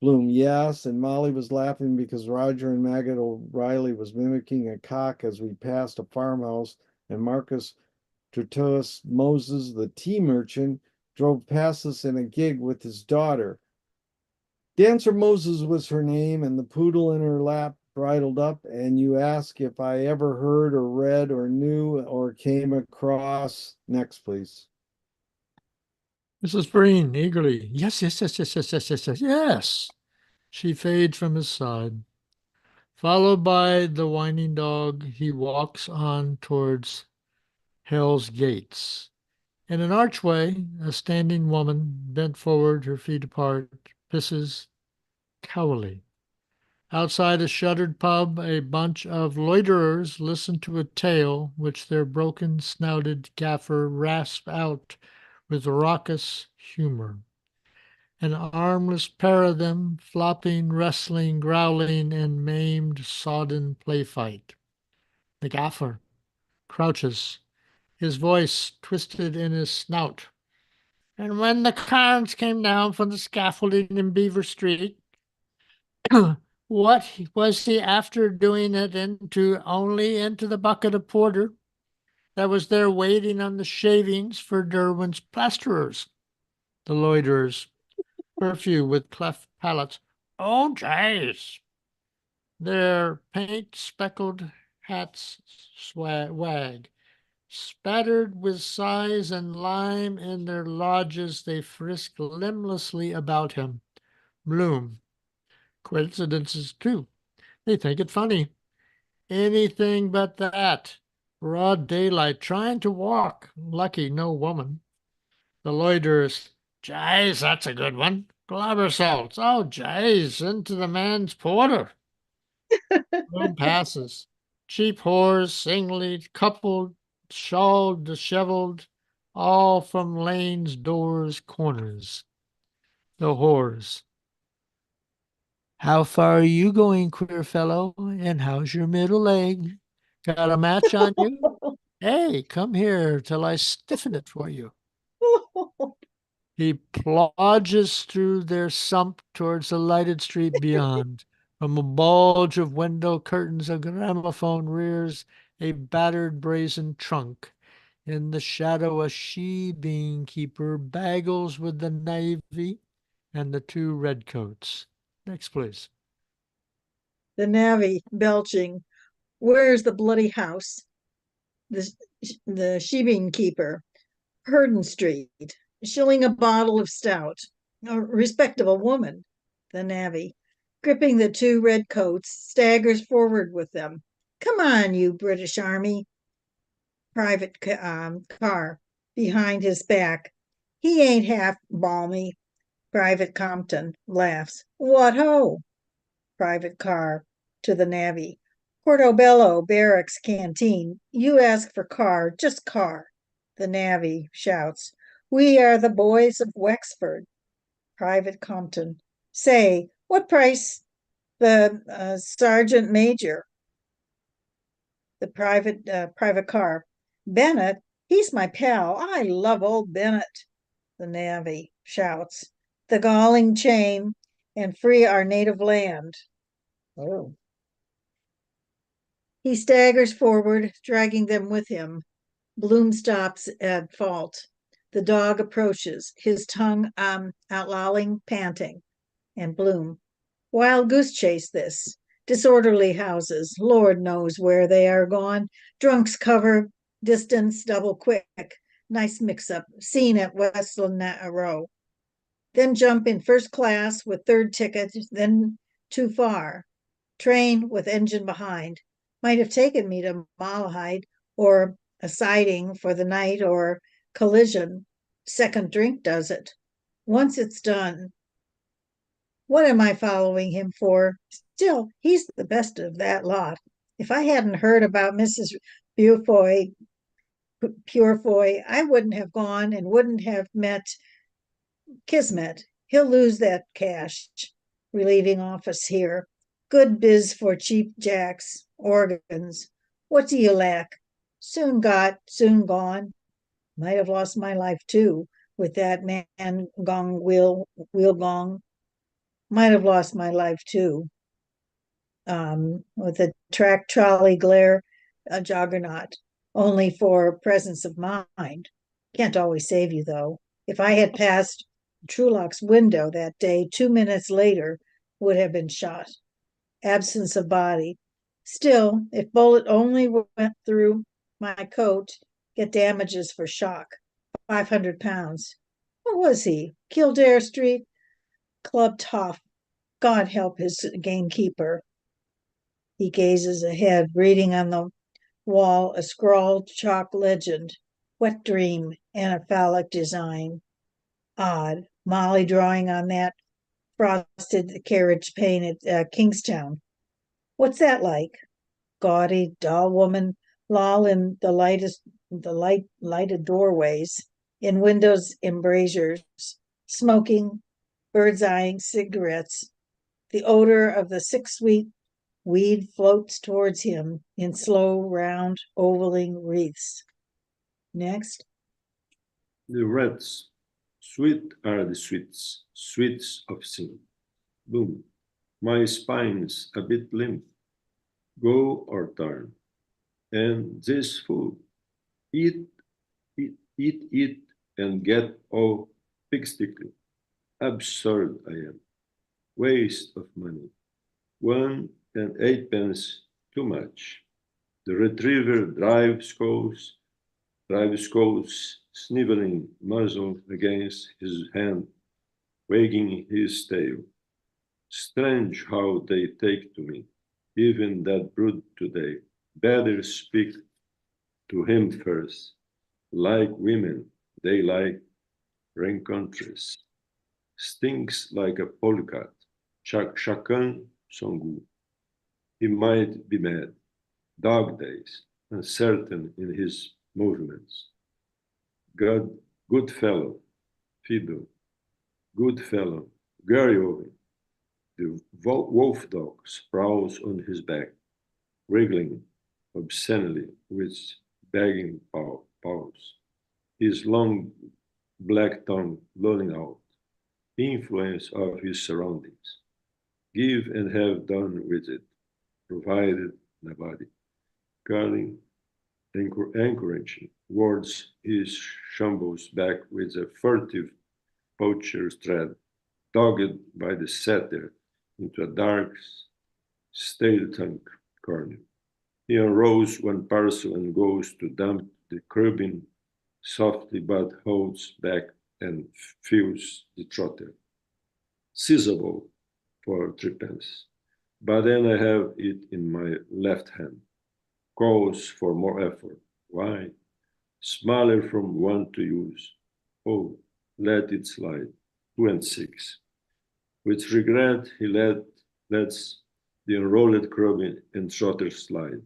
Bloom, yes, and Molly was laughing because Roger and Maggot O'Reilly was mimicking a cock as we passed a farmhouse, and Marcus Tertullus Moses, the tea merchant, drove past us in a gig with his daughter. Dancer Moses was her name, and the poodle in her lap bridled up, and you ask if I ever heard or read or knew or came across. Next, please. Mrs. Breen eagerly. Yes, yes, yes, yes, yes, yes, yes, yes, yes. She fades from his side. Followed by the whining dog, he walks on towards Hell's Gates. In an archway, a standing woman, bent forward, her feet apart, pisses cowily. Outside a shuttered pub, a bunch of loiterers listen to a tale which their broken-snouted gaffer rasps out with raucous humor. An armless pair of them, flopping, wrestling, growling in maimed, sodden play fight. The gaffer crouches, his voice twisted in his snout. And when the Carnes came down from the scaffolding in Beaver Street, what was he after doing it only into the bucket of porter that was there waiting on the shavings for Derwin's plasterers? The loiterers, perfume with cleft palates. Oh, jays! Their paint-speckled hats wag. Spattered with size and lime in their lodges, they frisk limblessly about him. Bloom. Coincidences, too. They think it funny. Anything but that. Broad daylight, trying to walk. Lucky no woman. The loiterers. Jays, that's a good one. Globber salts. Oh, jays, into the man's porter. Bloom passes. Cheap whores, singly, coupled, shawled, disheveled, all from lanes, doors, corners. The whores. How far are you going, queer fellow? And how's your middle leg? Got a match on you? Hey, come here till I stiffen it for you. He plodges through their sump towards the lighted street beyond. From a bulge of window curtains, a gramophone rears a battered brazen trunk. In the shadow, a she-bean keeper bagles with the navy and the two redcoats. Next, please. The navvy belching. Where's the bloody house? The sheeping keeper. Herden Street. Shilling a bottle of stout. A respectable woman. The navvy, gripping the two redcoats, staggers forward with them. Come on, you British Army. Private car behind his back. He ain't half balmy. Private Compton laughs. What ho? Private car to the navvy. Portobello Barracks Canteen. You ask for car, just car. The navvy shouts. We are the boys of Wexford. Private Compton. Say, what price the sergeant major? The private car. Bennett, he's my pal. I love old Bennett. The navvy shouts. The galling chain and free our native land. Oh. He staggers forward, dragging them with him. Bloom stops at fault. The dog approaches, his tongue outlolling, panting. And Bloom. Wild goose chase this. Disorderly houses. Lord knows where they are gone. Drunks cover distance double quick. Nice mix-up. Seen at Westland Row. Then jump in first class with third ticket, then too far. Train with engine behind. Might have taken me to Malahide or a siding for the night or collision. Second drink does it. Once it's done. What am I following him for? Still, he's the best of that lot. If I hadn't heard about Mrs. Purefoy, Purefoy, I wouldn't have gone and wouldn't have met Kismet. He'll lose that cash, relieving office here. Good biz for cheap jacks, organs. What do you lack? Soon got, soon gone. Might have lost my life too, with that man gong wheel gong. Might have lost my life too. With the track trolley glare, a juggernaut, only for presence of mind. Can't always save you though. If I had passed Trulock's window that day 2 minutes later, would have been shot. Absence of body. Still, if bullet only went through my coat, get damages for shock. 500 pounds. What was he? Kildare Street? Club Toff. God help his gamekeeper. He gazes ahead, reading on the wall a scrawled chalk legend. Wet dream and a phallic design. Odd. Molly drawing on that frosted carriage pane at Kingstown. What's that like? Gaudy, dull woman, loll in the lighted doorways, in windows embrasures, smoking, bird's eyeing cigarettes. The odor of the 6-week weed floats towards him in slow, round, ovaling wreaths. Next. The reds, sweet are the sweets, sweets of sin. Boom. My spine's a bit limp. Go or turn. And this food, eat, and get all pigstickly. Absurd I am. Waste of money. 1 and 8 pence too much. The retriever drives goes sniveling muzzle against his hand, wagging his tail. Strange how they take to me, even that brute today. Better speak to him first. Like women, they like rencontres. Stinks like a polecat. Chacun son goût. He might be mad. Dog days, uncertain in his movements. Good fellow, Fido. Good fellow, Garryoven. The wolf dog sprawls on his back, wriggling obscenely with begging paws, his long black tongue lolling out, influence of his surroundings. Give and have done with it, provided nobody. Curling, anchoraging towards his shambles back with a furtive poacher's tread, dogged by the setter into a dark, stale-tongued corner. He unrolls one parcel and goes to dump the crumbing softly, but holds back and fills the trotter. Seizable for 3 pence. But then I have it in my left hand. Calls for more effort. Why? Smaller from one to use. Oh, let it slide. 2 and 6. With regret, he lets the unrolled crumbing and trotter slide.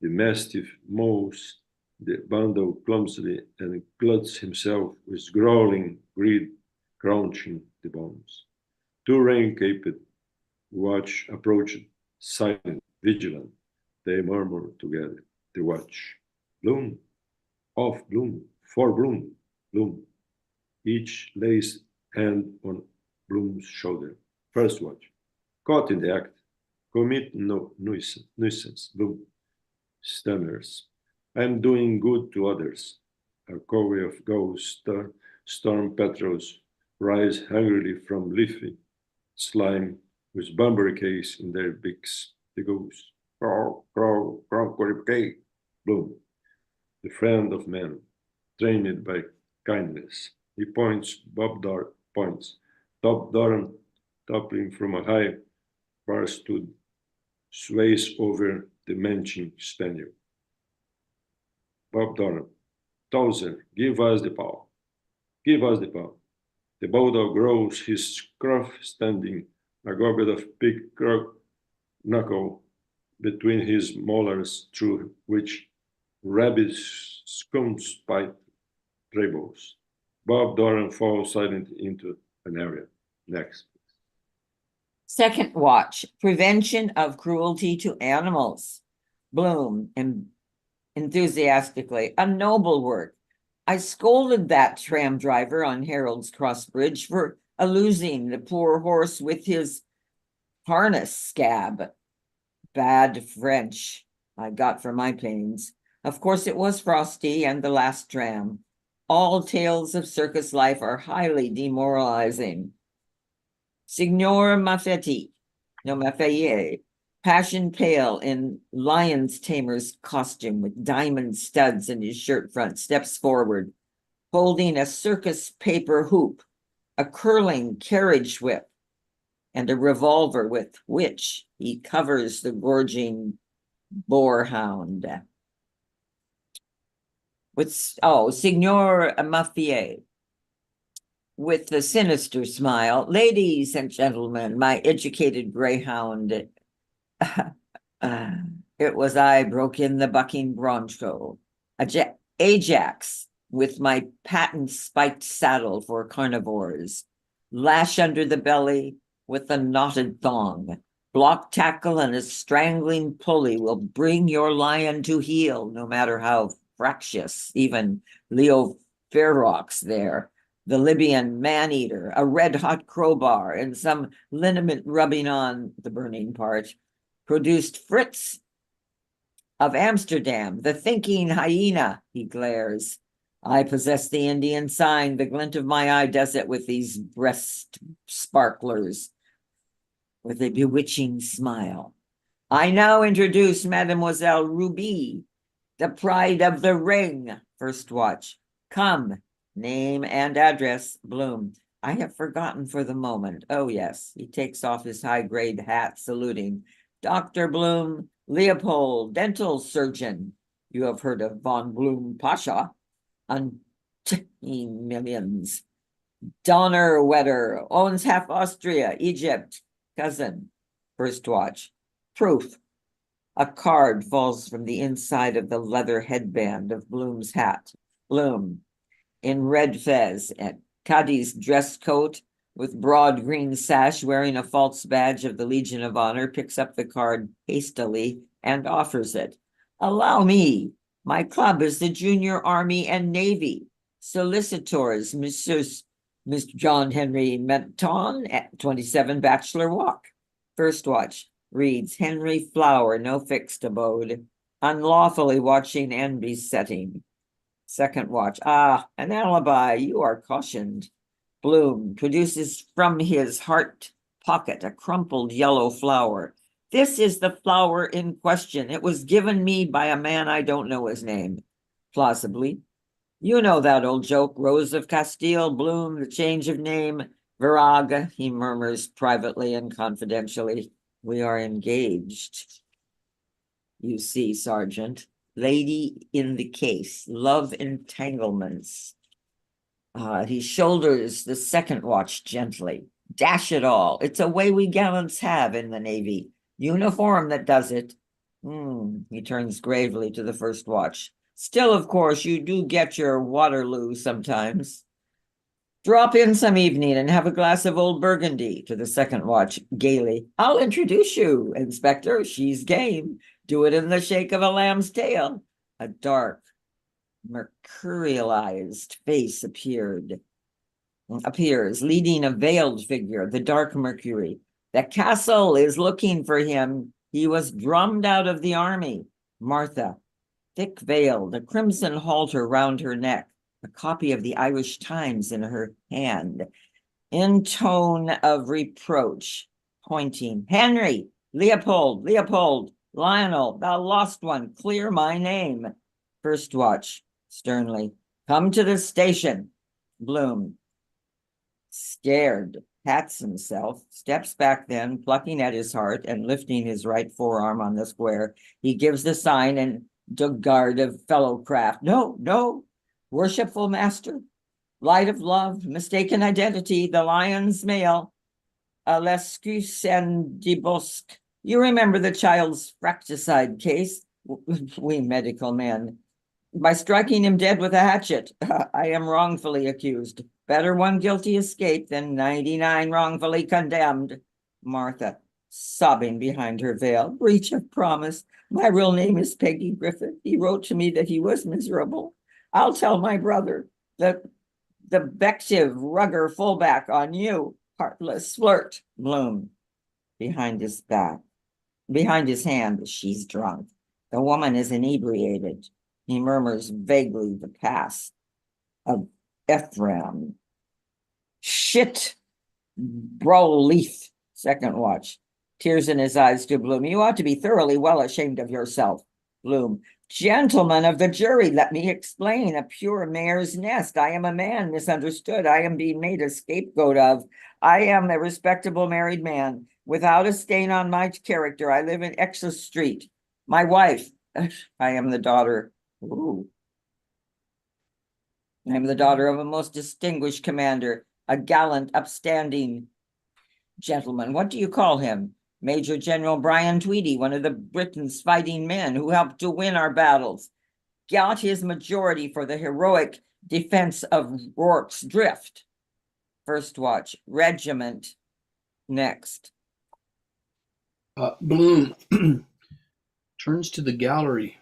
The mastiff mows the bundle clumsily and gluts himself with growling greed, crunching the bones. 2 rain-caped watch approached, silent, vigilant. They murmur together. The watch. Bloom. Off Bloom. For Bloom. Bloom. Each lays hand on Bloom's shoulder. First watch. Caught in the act. Commit no nuisance. Bloom. Stammers. I'm doing good to others. A covey of ghost storm petrels rise hungrily from leafy slime with bunbury case in their beaks. The ghost. Crow, crow, crow, Bloom. The friend of man, trained by kindness. He points, points. Top Doran, toppling from a high bar stood, sways over the manching spaniel. Bob Doran, Towser, give us the paw. Give us the paw. The bulldog grows his scruff, standing a gobbet of pig knuckle between his molars through which rabid skunks bite tribbles. Bob Doran falls silent into an area. Next. Second watch, prevention of cruelty to animals. Bloom enthusiastically, a noble work. I scolded that tram driver on Harold's Cross Bridge for losing the poor horse with his harness scab. Bad French I got for my pains. Of course, it was Frosty and the last tram. All tales of circus life are highly demoralizing. Signor Maffei, passion pale in lion's tamer's costume with diamond studs in his shirt front, steps forward, holding a circus paper hoop, a curling carriage whip, and a revolver with which he covers the gorging boarhound. Signor Maffei, with the sinister smile, ladies and gentlemen, my educated greyhound. It was I broke in the bucking broncho. Ajax, with my patent spiked saddle for carnivores. Lash under the belly with a knotted thong. Block tackle and a strangling pulley will bring your lion to heel, no matter how fractious. Even Leo Ferox there, the Libyan man-eater, a red-hot crowbar, and some liniment rubbing on the burning part, produced Fritz of Amsterdam, the thinking hyena, he glares. I possess the Indian sign, the glint of my eye does it with these breast sparklers, with a bewitching smile. I now introduce Mademoiselle Ruby, the pride of the ring, first watch. Come, name and address, Bloom. I have forgotten for the moment. Oh, yes, he takes off his high-grade hat, saluting. Dr. Bloom, Leopold, dental surgeon. You have heard of von Bloom Pasha. Millions. Donnerwetter, owns half Austria, Egypt. Cousin, first watch. Proof. A card falls from the inside of the leather headband of Bloom's hat. Bloom, in red fez and Cadi's dress coat with broad green sash, wearing a false badge of the Legion of Honor, picks up the card hastily and offers it. Allow me. My club is the Junior Army and Navy. Solicitors, Mr. John Henry Menton at 27 Bachelor Walk. First watch reads Henry Flower, no fixed abode, unlawfully watching and besetting. Second watch, an alibi, you are cautioned. Bloom produces from his heart pocket a crumpled yellow flower. This is the flower in question. It was given me by a man I don't know his name. Plausibly. You know that old joke, Rose of Castile, Bloom, the change of name. Viraga, he murmurs privately and confidentially. We are engaged. You see, Sergeant. Lady in the case. Love entanglements. He shoulders the second watch gently. Dash it all. It's a way we gallants have in the Navy. Uniform that does it. He turns gravely to the first watch. Still, of course, you do get your Waterloo sometimes. Drop in some evening and have a glass of old Burgundy, to the second watch gaily. I'll introduce you, Inspector. She's game. Do it in the shake of a lamb's tail. A dark, mercurialized face appears, leading a veiled figure, the dark Mercury. The castle is looking for him. He was drummed out of the army. Martha, thick veiled, a crimson halter round her neck, a copy of the Irish Times in her hand, in tone of reproach, pointing. Henry, Leopold, Lionel, thou lost one, clear my name. First watch, sternly. Come to the station. Bloom, scared, pats himself, steps back then, plucking at his heart and lifting his right forearm on the square. He gives the sign and guard of fellowcraft. No, worshipful master, light of love, mistaken identity, the lion's mail, Lescus and Debosque, You remember the child's fratricide case? We medical men. By striking him dead with a hatchet, I am wrongfully accused. Better one guilty escape than 99 wrongfully condemned. Martha, sobbing behind her veil. Breach of promise. My real name is Peggy Griffith. He wrote to me that he was miserable. I'll tell my brother. The Bective rugger fullback on you, heartless flirt. Bloom, behind his back. Behind his hand, she's drunk. The woman is inebriated. He murmurs vaguely the past of Ephraim. Shit, bro leaf, second watch. Tears in his eyes to Bloom. You ought to be thoroughly well ashamed of yourself. Bloom, gentlemen of the jury, let me explain. A pure mare's nest. I am a man misunderstood. I am being made a scapegoat of. I am a respectable married man without a stain on my character. I live in Exeter Street. My wife, I am the daughter. Ooh. I am the daughter of a most distinguished commander, a gallant, upstanding gentleman. What do you call him? Major General Brian Tweedy, one of the Britain's fighting men who helped to win our battles. Got his majority for the heroic defense of Rorke's Drift. First watch, regiment. Next. Bloom turns to the gallery.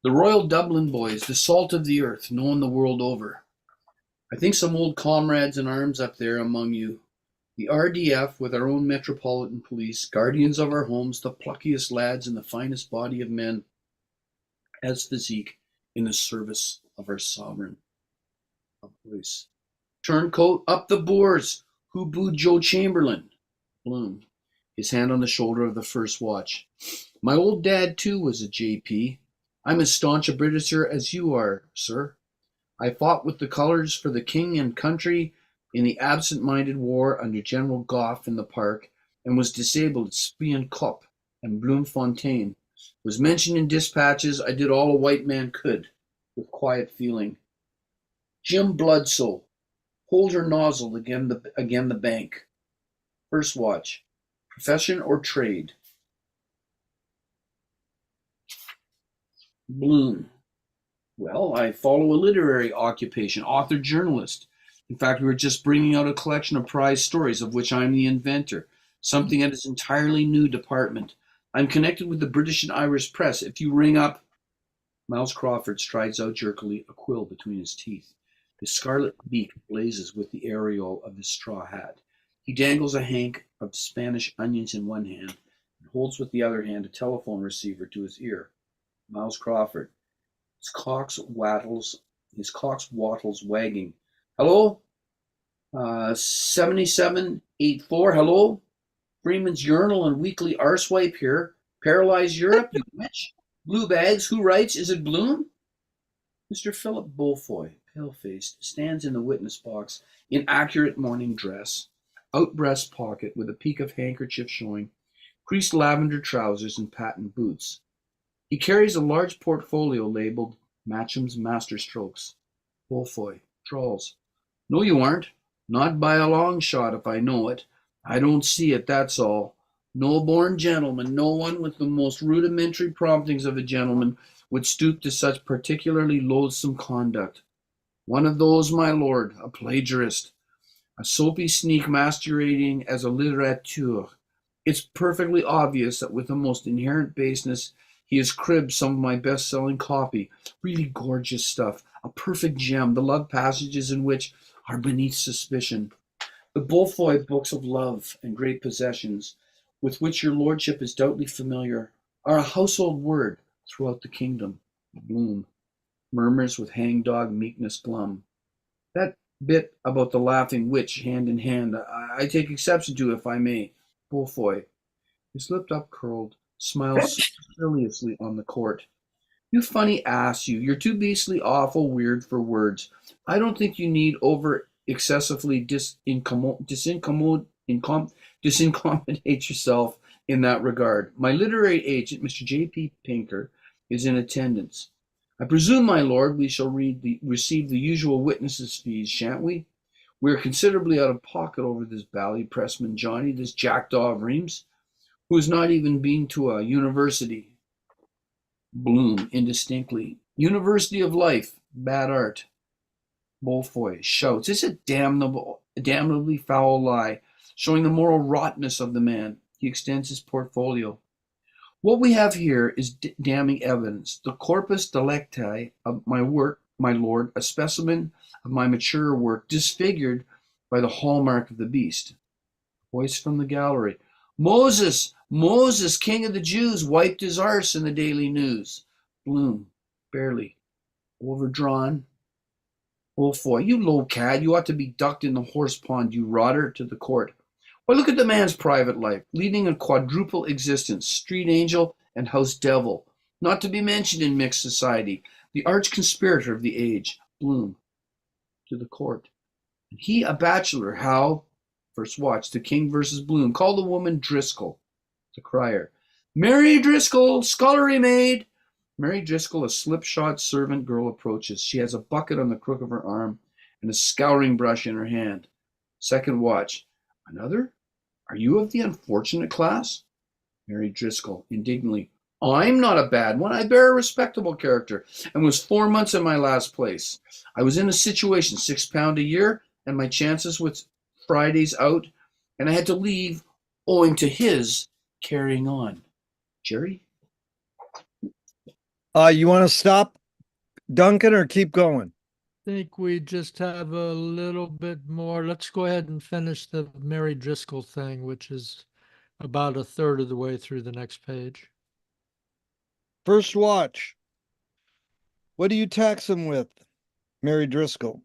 The Royal Dublin boys, the salt of the earth, known the world over. I think some old comrades in arms up there among you. The RDF with our own Metropolitan Police, guardians of our homes, the pluckiest lads and the finest body of men as physique in the service of our sovereign. Voice. Turncoat, up the boors. Who booed Joe Chamberlain? Bloom, his hand on the shoulder of the first watch. My old dad too was a JP. I'm as staunch a Britisher as you are, sir. I fought with the colours for the king and country in the absent-minded war under General Gough in the park, and was disabled at Spion-Kop and Bloemfontein. Was mentioned in dispatches. I did all a white man could, with quiet feeling. Jim Bloodsoe, hold her nozzle again the bank. First watch, profession or trade? Bloom, well, I follow a literary occupation, author, journalist. In fact, we were just bringing out a collection of prize stories of which I'm the inventor, something at its entirely new department. I'm connected with the British and Irish press. If you ring up... Miles Crawford strides out jerkily, a quill between his teeth. His scarlet beak blazes with the aureole of his straw hat. He dangles a hank of Spanish onions in one hand and holds with the other hand a telephone receiver to his ear. Miles Crawford, his cock's wattles wagging. Hello? 7784, hello? Freeman's Journal and Weekly Arsewipe here. Paralyzed Europe, you witch? Blue bags, who writes? Is it Bloom? Mr. Philip Beaufoy, pale-faced, stands in the witness box in accurate morning dress, out breast pocket with a peak of handkerchief showing, creased lavender trousers and patent boots. He carries a large portfolio labeled Matcham's Masterstrokes. Beaufoy drawls. No, you aren't. Not by a long shot if I know it. I don't see it, that's all. No born gentleman, no one with the most rudimentary promptings of a gentleman would stoop to such particularly loathsome conduct. One of those, my lord, a plagiarist, a soapy sneak masquerading as a litterateur. It's perfectly obvious that with the most inherent baseness, he has cribbed some of my best-selling copy, really gorgeous stuff, a perfect gem, the love passages in which are beneath suspicion. The Beaufoy books of love and great possessions, with which your lordship is doubly familiar, are a household word throughout the kingdom. Bloom murmurs with hangdog meekness glum. That bit about the laughing witch hand in hand, I take exception to, if I may. Beaufoy, his lip-up curled, smiles superciliously on the court. You funny ass, you. You're too beastly awful weird for words. I don't think you need over excessively disincommodate yourself in that regard. My literary agent, Mr. J.P. Pinker, is in attendance. I presume, my lord, we shall receive the usual witnesses' fees, shan't we? We're considerably out of pocket over this bally pressman Johnny, this jackdaw of Reims. who's not even been to a university. Bloom indistinctly. University of Life, bad art. Beaufoy shouts, it's a damnably foul lie, showing the moral rottenness of the man. He extends his portfolio. What we have here is damning evidence. The corpus delicti of my work, my lord, a specimen of my mature work, disfigured by the hallmark of the beast. Voice from the gallery. Moses, Moses, king of the Jews, wiped his arse in the Daily News. Bloom, barely. Overdrawn. Wolfoy, you low cad, you ought to be ducked in the horse pond, you rotter, to the court. Why, look at the man's private life, leading a quadruple existence, street angel and house devil, not to be mentioned in mixed society, the arch conspirator of the age. Bloom, to the court. And he a bachelor, how? First watch, the king versus Bloom. Call the woman Driscoll. The crier. Mary Driscoll, scullery maid. Mary Driscoll, a slipshod servant girl, approaches. She has a bucket on the crook of her arm and a scouring brush in her hand. Second watch. Another? Are you of the unfortunate class? Mary Driscoll, indignantly. I'm not a bad one. I bear a respectable character and was 4 months in my last place. I was in a situation, £6 a year, and my chances with Fridays out, and I had to leave owing to his carrying on. Jerry? You want to stop, Duncan, or keep going? Think we just have a little bit more. Let's go ahead and finish the Mary Driscoll thing, which is about a third of the way through the next page. First watch. What do you tax him with? Mary Driscoll.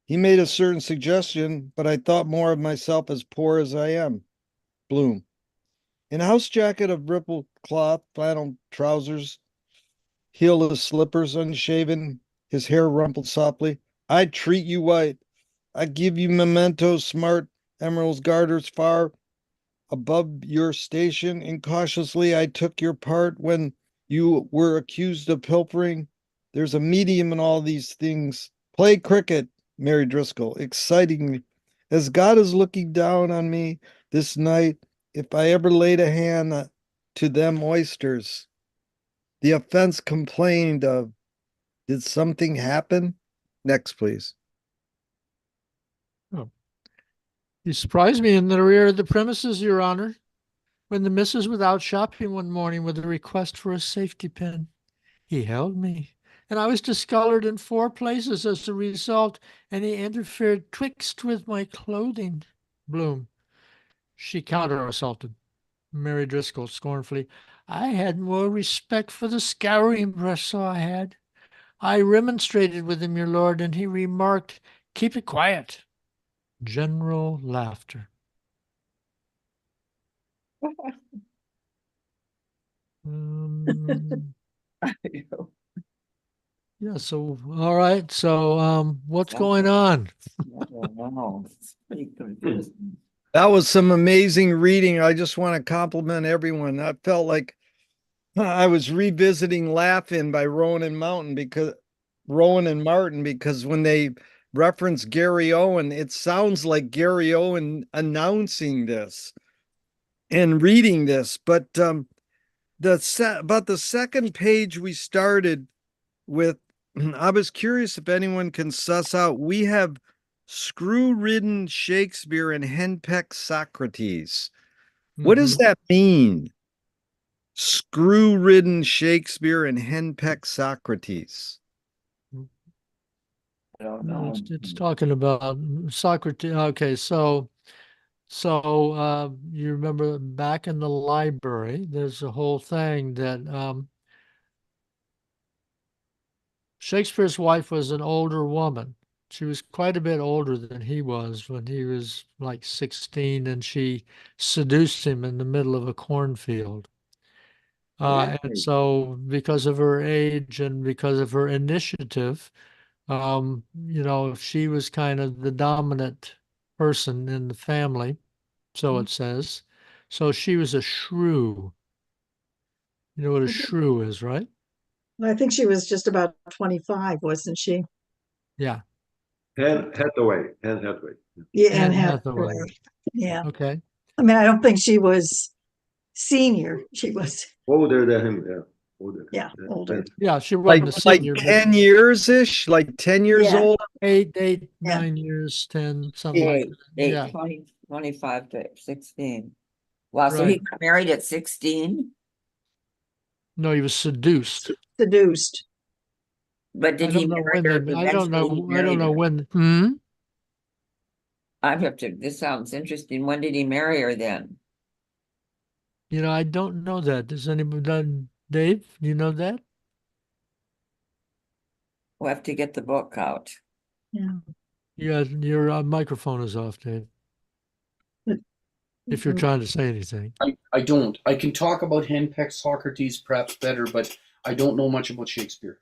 He made a certain suggestion, but I thought more of myself as poor as I am. Bloom. In a house jacket of rippled cloth, flannel trousers, heelless slippers, unshaven, his hair rumpled softly. I treat you white. I give you mementos, smart emeralds, garters far above your station. Incautiously, I took your part when you were accused of pilfering. There's a medium in all these things. Play cricket, Mary Driscoll, excitingly. As God is looking down on me this night, if I ever laid a hand to them oysters, the offense complained of, did something happen? Next, please. Oh. You surprised me in the rear of the premises, Your Honor, when the missus was out shopping one morning with a request for a safety pin. He held me, and I was discolored in 4 places as a result, and he interfered twixt with my clothing. Bloom. She counter-assaulted. Mary Driscoll scornfully. I had more respect for the scouring brush, so I had. I remonstrated with him, your lord, and he remarked, keep it quiet. General laughter. Yeah, so, all right. So, what's going on? That was some amazing reading. I just want to compliment everyone. I felt like I was revisiting Laugh-In by Rowan and Martin because when they reference Gary Owen, it sounds like Gary Owen announcing this and reading this. But about the second page we started with, I was curious if anyone can suss out. We have screw-ridden Shakespeare and henpecked Socrates. What does that mean? Screw-ridden Shakespeare and henpecked Socrates. I don't No, know. it's talking about Socrates. Okay, so you remember back in the library, there's a whole thing that Shakespeare's wife was an older woman. She was quite a bit older than he was when he was like 16, and she seduced him in the middle of a cornfield. And so because of her age and because of her initiative, she was kind of the dominant person in the family, so it says. So she was a shrew. You know what a shrew is, right? I think she was just about 25, wasn't she? Yeah. Anne Hathaway. Anne Hathaway. Yeah, Anne Anne Hathaway. Hathaway. Yeah. Okay. I mean, I don't think she was senior. She was, Older than him, yeah. Older. yeah, older. Yeah, she Like wasn't a like senior, but 10 years ish, like 10 years Yeah. old. 8, Yeah. 9 years, 10, something like that. Yeah, 20, 25 to 16. Wow, so he right. got married at 16, No, he was seduced. Seduced. but I did he don't know marry when her? they, Eventually he I don't married know her. when. I have to, this sounds interesting. When did he marry her then? You know, I don't know that. Does anybody done, Dave? Do you know that? We'll have to get the book out. Yeah. Yeah, your microphone is off, Dave. But- If you're trying to say anything. I don't. I can talk about henpecked Socrates perhaps better, but I don't know much about Shakespeare.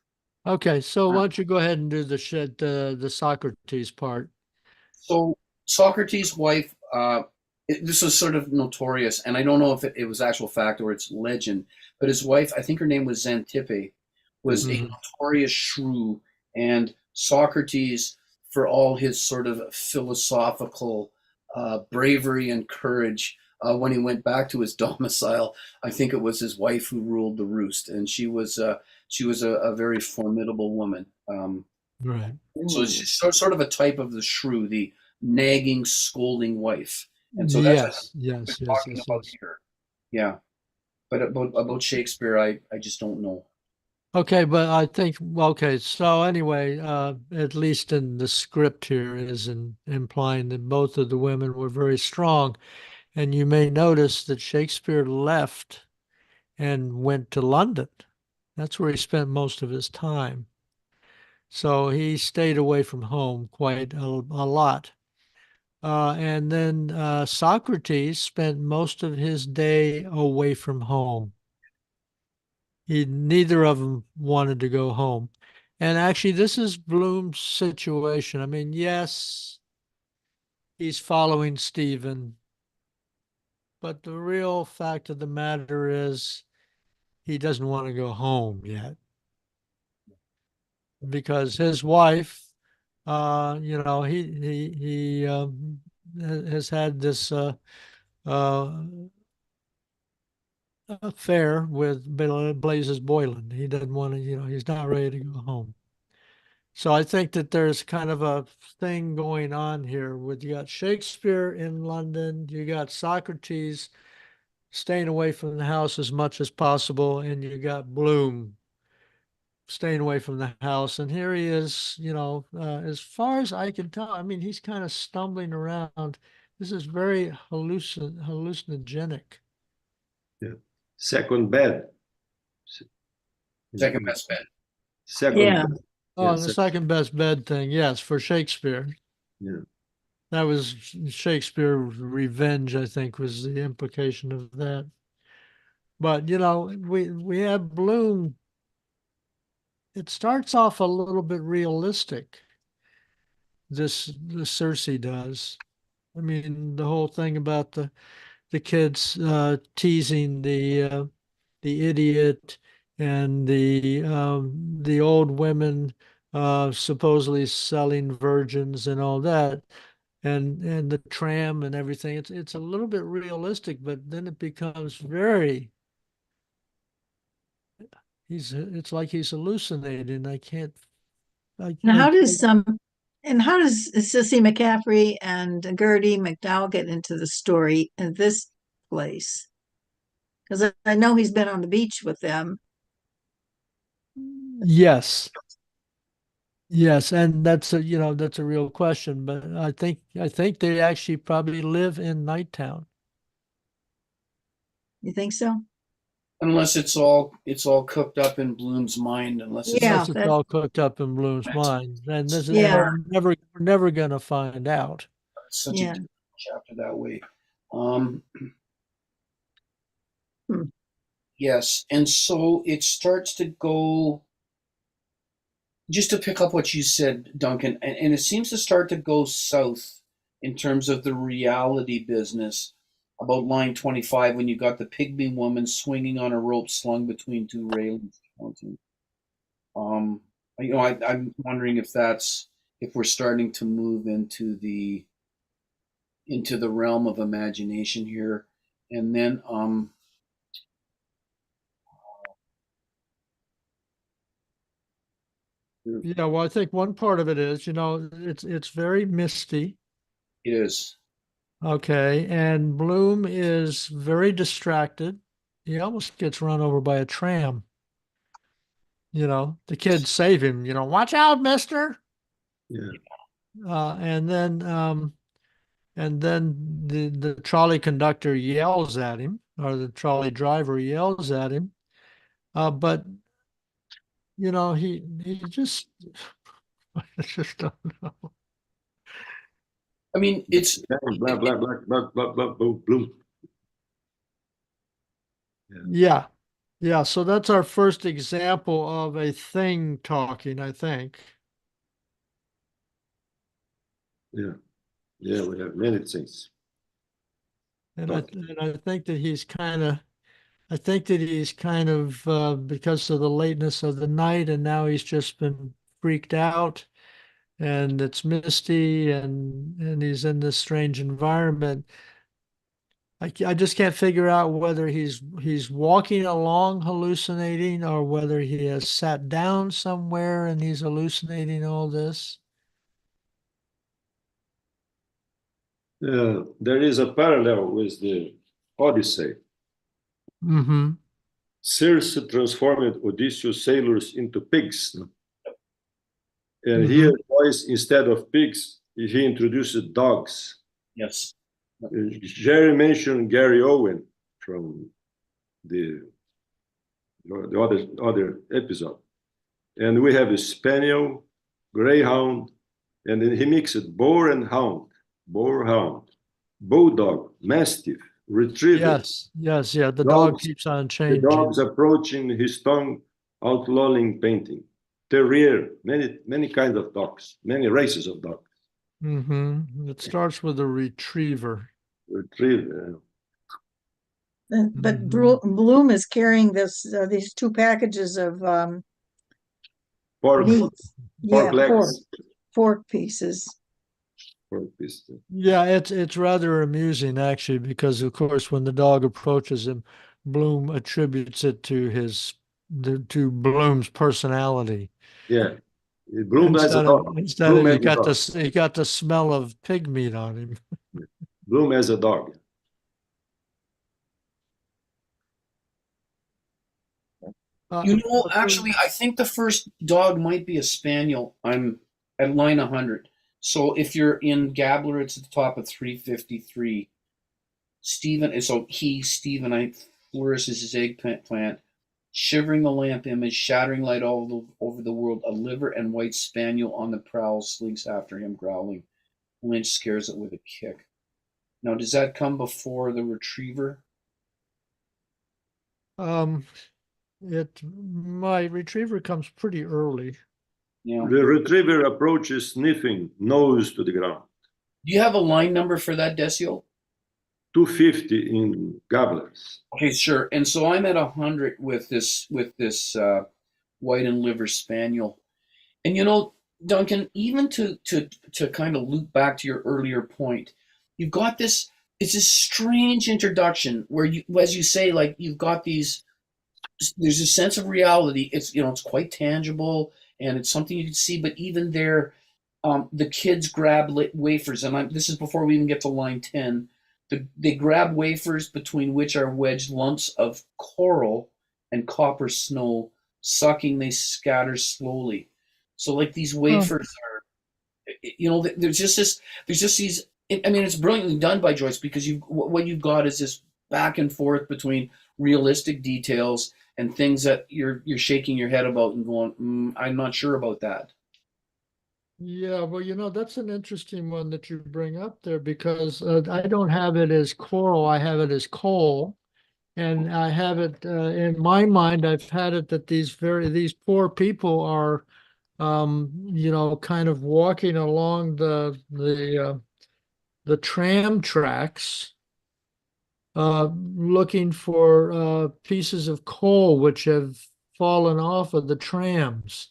Okay, so why don't you go ahead and do the Socrates part? So Socrates' wife, this was sort of notorious, and I don't know if it was actual fact or it's legend, but his wife, I think her name was Xanthippe, was a Mhm. notorious shrew, and Socrates, for all his sort of philosophical bravery and courage, when he went back to his domicile, I think it was his wife who ruled the roost, and she was a very formidable woman. Right. So it's just sort of a type of the shrew, the nagging, scolding wife. And so that's what Yes, yes, we're yes, talking yes, about yes. here. Yeah. But about Shakespeare, I just don't know. Okay, but I think, well, okay, so anyway, at least in the script here is implying that both of the women were very strong. And you may notice that Shakespeare left and went to London. That's where he spent most of his time. So he stayed away from home quite a lot. And then Socrates spent most of his day away from home. Neither of them wanted to go home. And actually, this is Bloom's situation. I mean, yes, he's following Stephen, but the real fact of the matter is he doesn't want to go home yet because his wife, he has had this uh, affair with Blazes Boylan. He doesn't want to, he's not ready to go home. So I think that there's kind of a thing going on here with you got Shakespeare in London, you got Socrates staying away from the house as much as possible, and you got Bloom staying away from the house. And here he is, as far as I can tell, I mean, he's kind of stumbling around. This is very hallucinogenic. Yeah. Second bed. Second best bet. Second Yeah. bed. Oh, and Yes. the second best bed thing, yes, for Shakespeare. Yeah. That was Shakespeare's revenge, I think, was the implication of that. But we have Bloom. It starts off a little bit realistic. The Circe does. I mean, the whole thing about the kids teasing the idiot and the old women supposedly selling virgins and all that and the tram and everything. It's a little bit realistic, but then it becomes very it's like he's hallucinating. Now, I how does Sissy McCaffrey and Gertie McDowell get into the story in this place? Because I know he's been on the beach with them. yes. Yes, and that's a real question, but I think they actually probably live in Nighttown. You think so? Unless it's all cooked up in Bloom's mind, unless it's Yeah, Unless it's that, all cooked up in Bloom's mind. And yeah, we're never gonna find out. such a yeah. different chapter that way. Um, Hmm. yes, and so it starts to go. Just to pick up what you said, Duncan, and it seems to start to go south in terms of the reality business about line 25 when you got the pygmy woman swinging on a rope slung between two railings. Um, I'm wondering if we're starting to move into the realm of imagination here, and then Yeah, well, I think one part of it is, it's very misty. It is. Okay, and Bloom is very distracted. He almost gets run over by a tram. The kids save him, watch out, mister. Yeah. And then the trolley conductor yells at him, or the trolley driver yells at him. But he just I just don't know. I mean, it's Blah, blah, blah, blah, blah, blah, boom, bloom. Yeah. Yeah, so that's our first example of a thing talking, I think. Yeah. Yeah, we have many things. And Talking. I think that he's kind of because of the lateness of the night, and now he's just been freaked out, and it's misty, and he's in this strange environment. I just can't figure out whether he's walking along hallucinating, or whether he has sat down somewhere and he's hallucinating all this. There is a parallel with the Odyssey. Mm-hmm. Circe transformed Odysseus' sailors into pigs. No? And Mm-hmm. here, boys, instead of pigs, he introduced dogs. yes. Jerry mentioned Gary Owen from the other episode. And we have a spaniel, greyhound, and then he mixed boar and hound, boar hound, bulldog, mastiff, retriever. Yes, yeah. The dog Dogs, keeps on the changing. dogs approaching his tongue, outlawing painting. Terrier, many kinds of dogs, many races of dogs. Mm-hmm. It starts with a retriever. Retriever. But Mhm. Bloom is carrying these two packages of Pork, meat. pork Yeah, legs. pork pieces. Pork pieces. Yeah, it's rather amusing actually, because of course when the dog approaches him, Bloom attributes it to Bloom's personality. Yeah. Bloom as a dog. Instead Bloom of as a dog. you got the smell of pig meat on him. Bloom as a dog. You know, The actually, I think the first dog might be a spaniel. I'm at line 100. So if you're in Gabler, it's at the top of 353. Stephen, I flourishes his eggplant, shivering the lamp image, shattering light all over the world. A liver and white spaniel on the prowl slinks after him, growling. Lynch scares it with a kick. Now, does that come before the retriever? um, my retriever comes pretty early. Yeah. The retriever approaches sniffing, nose to the ground. Do you have a line number for that, Decio? 250 in gobblers. Okay, sure. And so I'm at 100 with this white and liver spaniel. And Duncan, even to kind of loop back to your earlier point, you've got this. It's this strange introduction where you, as you say, like you've got these. There's a sense of reality. It's quite tangible and it's something you can see. But even there, the kids grab wafers, and this is before we even get to line 10. They grab wafers between which are wedged lumps of coral and copper snow. Sucking, they scatter slowly. So like these wafers are, there's just these. I mean, it's brilliantly done by Joyce because what you've got is this back and forth between realistic details and things that you're shaking your head about and going, I'm not sure about that. Yeah, well, that's an interesting one that you bring up there, because I don't have it as coral, I have it as coal. And I have it in my mind, I've had it that these poor people are, kind of walking along the tram tracks, looking for pieces of coal which have fallen off of the trams.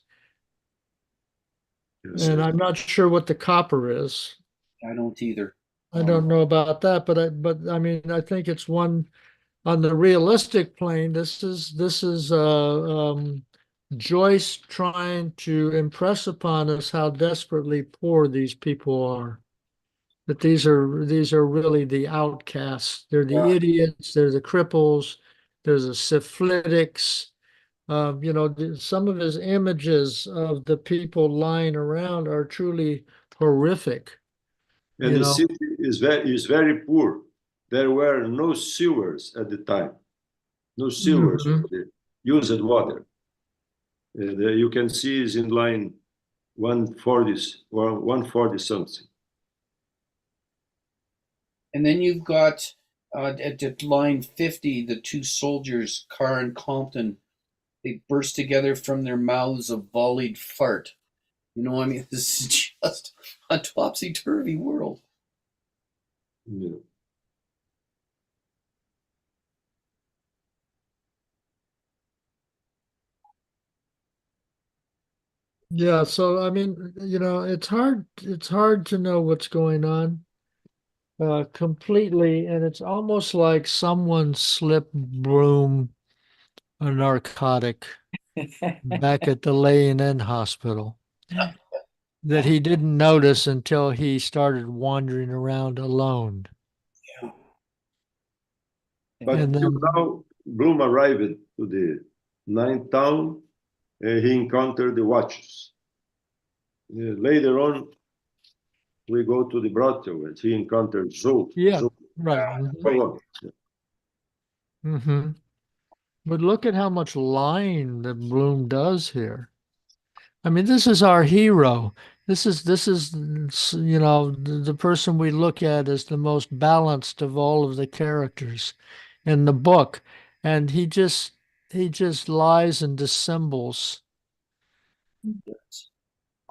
Yes, And yes. I'm not sure what the copper is. I don't either. I don't know about that, but I mean, I think it's one on the realistic plane. This is Joyce trying to impress upon us how desperately poor these people are. That these are really the outcasts. They're the idiots. They're the cripples. There's the syphilitics. Some of his images of the people lying around are truly horrific. And You the know, city is very poor. There were no sewers at the time, no sewers Mhm. for the used water. You can see is in line 140 or 140 something. And then you've got at line 50, the two soldiers, Carr and Compton, they burst together from their mouths a volleyed fart. I mean, this is just a topsy-turvy world. Yeah. Yeah, so I mean, it's hard to know what's going on completely, and it's almost like someone slipped Broom a narcotic back at the Lay-in Hospital that he didn't notice until he started wandering around alone. Yeah. But And till then, now, Bloom arrived to the ninth town and he encountered the Watchers. Later on, we go to the brothel and he encountered Zoe. yeah, Zoe. right. Go on. Hmm. But look at how much lying that Bloom does here. I mean, this is our hero. This is the person we look at as the most balanced of all of the characters in the book, and he just lies and dissembles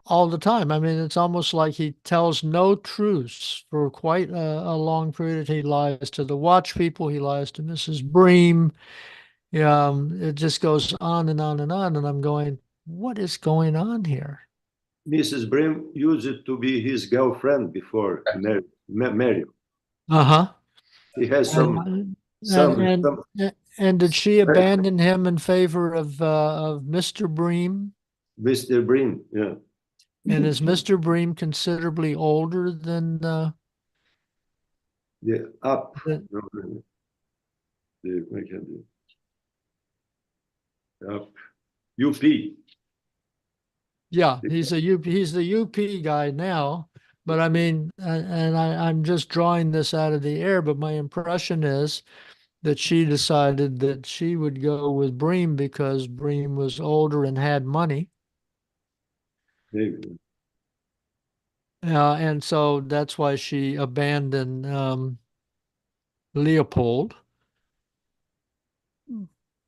all the time. I mean, it's almost like he tells no truths for quite a long period. He lies to the watch people. He lies to Mrs. Bream. It just goes on and on and on, and I'm going, what is going on here? Mrs. Bream used to be his girlfriend before he married Mary. Uh-huh. He has And some, and some and did she abandon him in favor of Mr. Bream? Mr. Bream, yeah. And is Mr. Bream considerably older than Yeah, up. the, No, I can do up. UP. yeah, he's the UP guy now, but I mean, and I'm just drawing this out of the air, but my impression is that she decided that she would go with Bream because Bream was older and had money. Maybe. And so that's why she abandoned Leopold.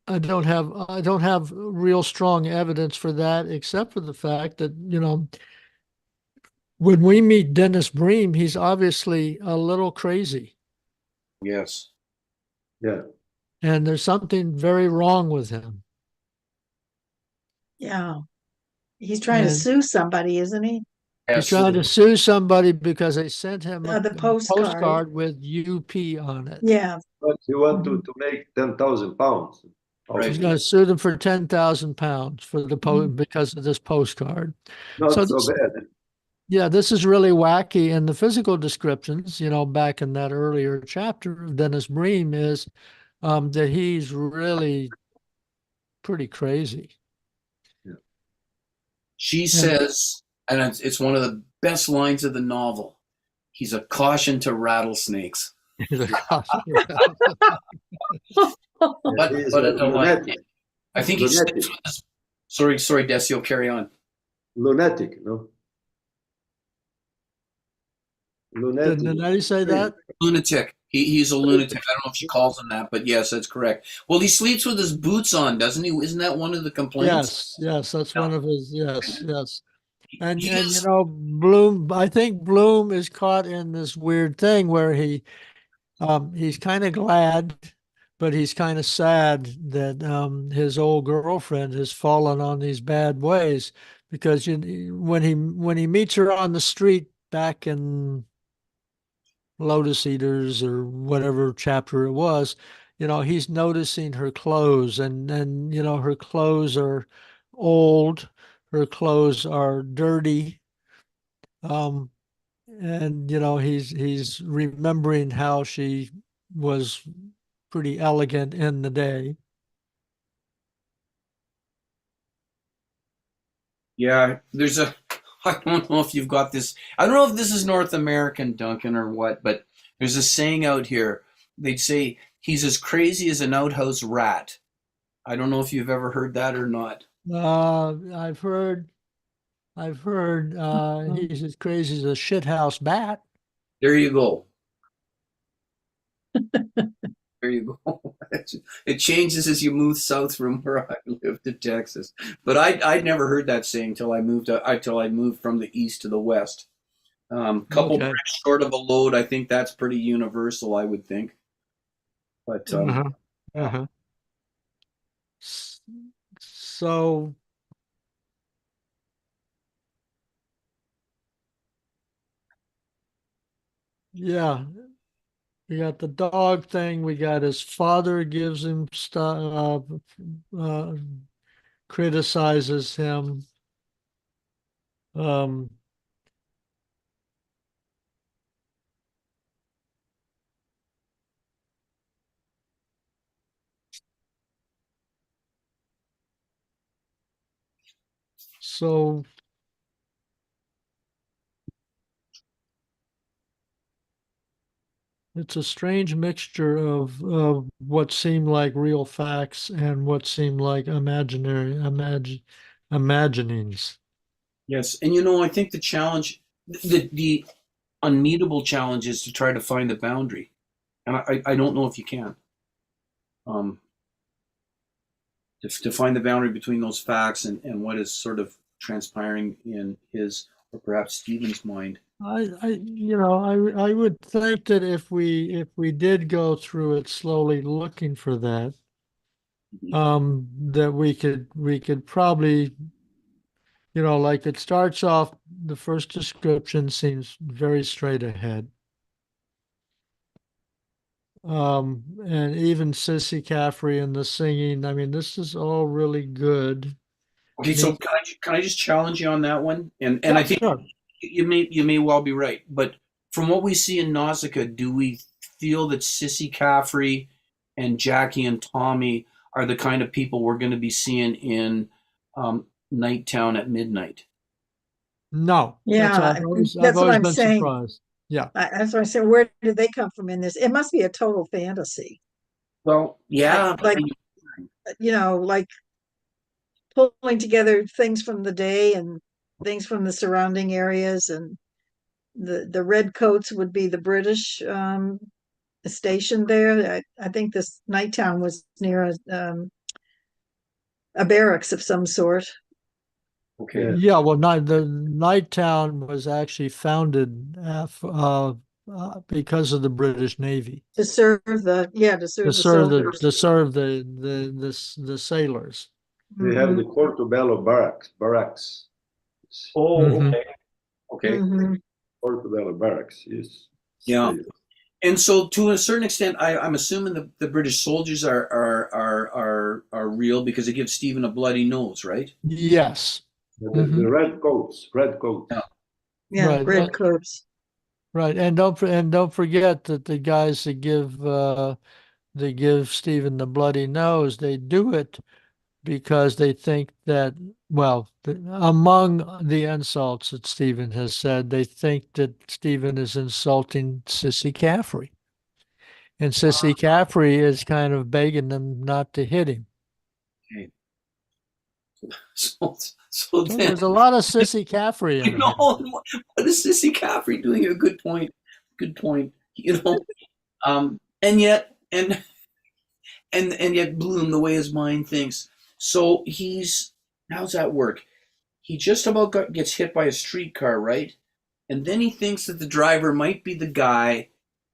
I don't have real strong evidence for that, except for the fact that, when we meet Dennis Bream, he's obviously a little crazy. Yes. Yeah. And there's something very wrong with him. Yeah. He's trying to And sue somebody, isn't he? he's trying to sue somebody because they sent him a The postcard. postcard with UP on it. Yeah. But you want to make 10,000 pounds. Right. He's going to sue them for 10,000 pounds for the because of this postcard. Not So so this, bad. yeah, this is really wacky. And the physical descriptions, back in that earlier chapter of Dennis Bream is that he's really pretty crazy. Yeah. She says, and it's one of the best lines of the novel, he's a caution to rattlesnakes. He's a caution. But a delight. Lunatic. I think he's Lunatic. sorry, Decio, carry on. Lunatic, no? Lunatic. Didn't Nettie say that? Lunatic. He's a lunatic. I don't know if she calls him that, but yes, that's correct. Well, he sleeps with his boots on, doesn't he? Isn't that one of the complaints? Yes, that's one of his, yes. And He and is- Bloom, I think Bloom is caught in this weird thing where he's kind of glad, but he's kind of sad that his old girlfriend has fallen on these bad ways because when he meets her on the street back in Lotus Eaters or whatever chapter it was, he's noticing her clothes and her clothes are old. Her clothes are dirty. Um, and he's remembering how she was pretty elegant in the day. Yeah, there's a. I don't know if you've got this. I don't know if this is North American, Duncan, or what, but there's a saying out here. They'd say he's as crazy as an outhouse rat. I don't know if you've ever heard that or not. I've heard Mhm. he's as crazy as a shithouse bat. There you go. There you go. It changes as you move south from where I live to Texas. But I'd never heard that saying till I moved till I moved from the east to the west. Couple Okay. bricks short of a load. I think that's pretty universal. I would think. But Uh-huh. yeah. Uh-huh. S- So yeah, we got the dog thing. We got his father gives him stuff, criticizes him. Um, so it's a strange mixture of what seemed like real facts and what seemed like imaginings. Yes, and I think the challenge, the unmeetable challenge, is to try to find the boundary, and I don't know if you can. Um, to find the boundary between those facts and what is sort of transpiring in his or perhaps Stephen's mind. I would think that if we did go through it slowly looking for that, that we could probably, like it starts off, the first description seems very straight ahead. And even Sissy Caffrey and the singing, I mean, this is all really good. Okay, so Neat. can I just challenge you on that one? And I Yeah, think sure. you may well be right, but from what we see in Nausicaa, do we feel that Sissy Caffrey and Jackie and Tommy are the kind of people we're going to be seeing in Night Town at midnight? No, that's Yeah, I've that's what always I'm been saying. surprised. Yeah. That's what I said. Where did they come from in this? It must be a total fantasy. Well, Like, yeah, like, like pulling together things from the day and things from the surrounding areas, and the red coats would be the British station there. I think this night town was near a barracks of some sort okay. Yeah, Yeah, well, the Night Town was actually founded because of the British Navy to serve the soldiers. to serve the sailors. they have Hmm. the Portobello barracks. Barracks. Oh, Hmm. okay. Okay. Hmm. Portobello barracks. Yes. Yeah. Stay. And so, to a certain extent, I'm assuming the British soldiers are real because they give Stephen a bloody nose, right? Yes. The Hmm. red coats. Red coats. Yeah. Yeah, Right. red coats. Right. And don't forget that the guys that give Stephen the bloody nose, they do it because they think that, well, among the insults that Stephen has said, they think that Stephen is insulting Sissy Caffrey. And Sissy Caffrey is kind of begging them not to hit him. Okay. So, so So then, there's a lot of Sissy Caffrey in here. what is Sissy Caffrey doing? A good point. Good point. And yet, and yet, Bloom, the way his mind thinks. So how's that work? He just about gets hit by a streetcar, right? And then he thinks that the driver might be the guy.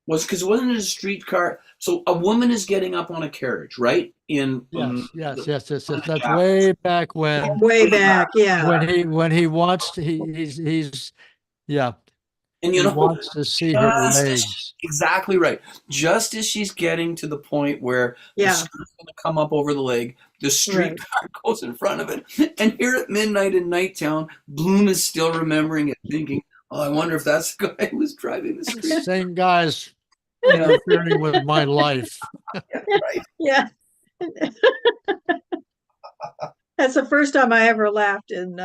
Because it wasn't a streetcar. So a woman is getting up on a carriage, right? In Yes, yes, yes, yes, yes. That's yeah, way back when Way way back. back, yeah. when he wants to he's yeah, And he wants to see her just legs. exactly right. Just as she's getting to the point where the Yeah. skirt's going to come up over the leg, The streetcar goes in front of it. And here at midnight in Nighttown, Bloom is still remembering it, thinking, oh, I wonder if that's the guy who was driving the street. Same guys interfering with my life. Right. Yeah. That's the first time I ever laughed in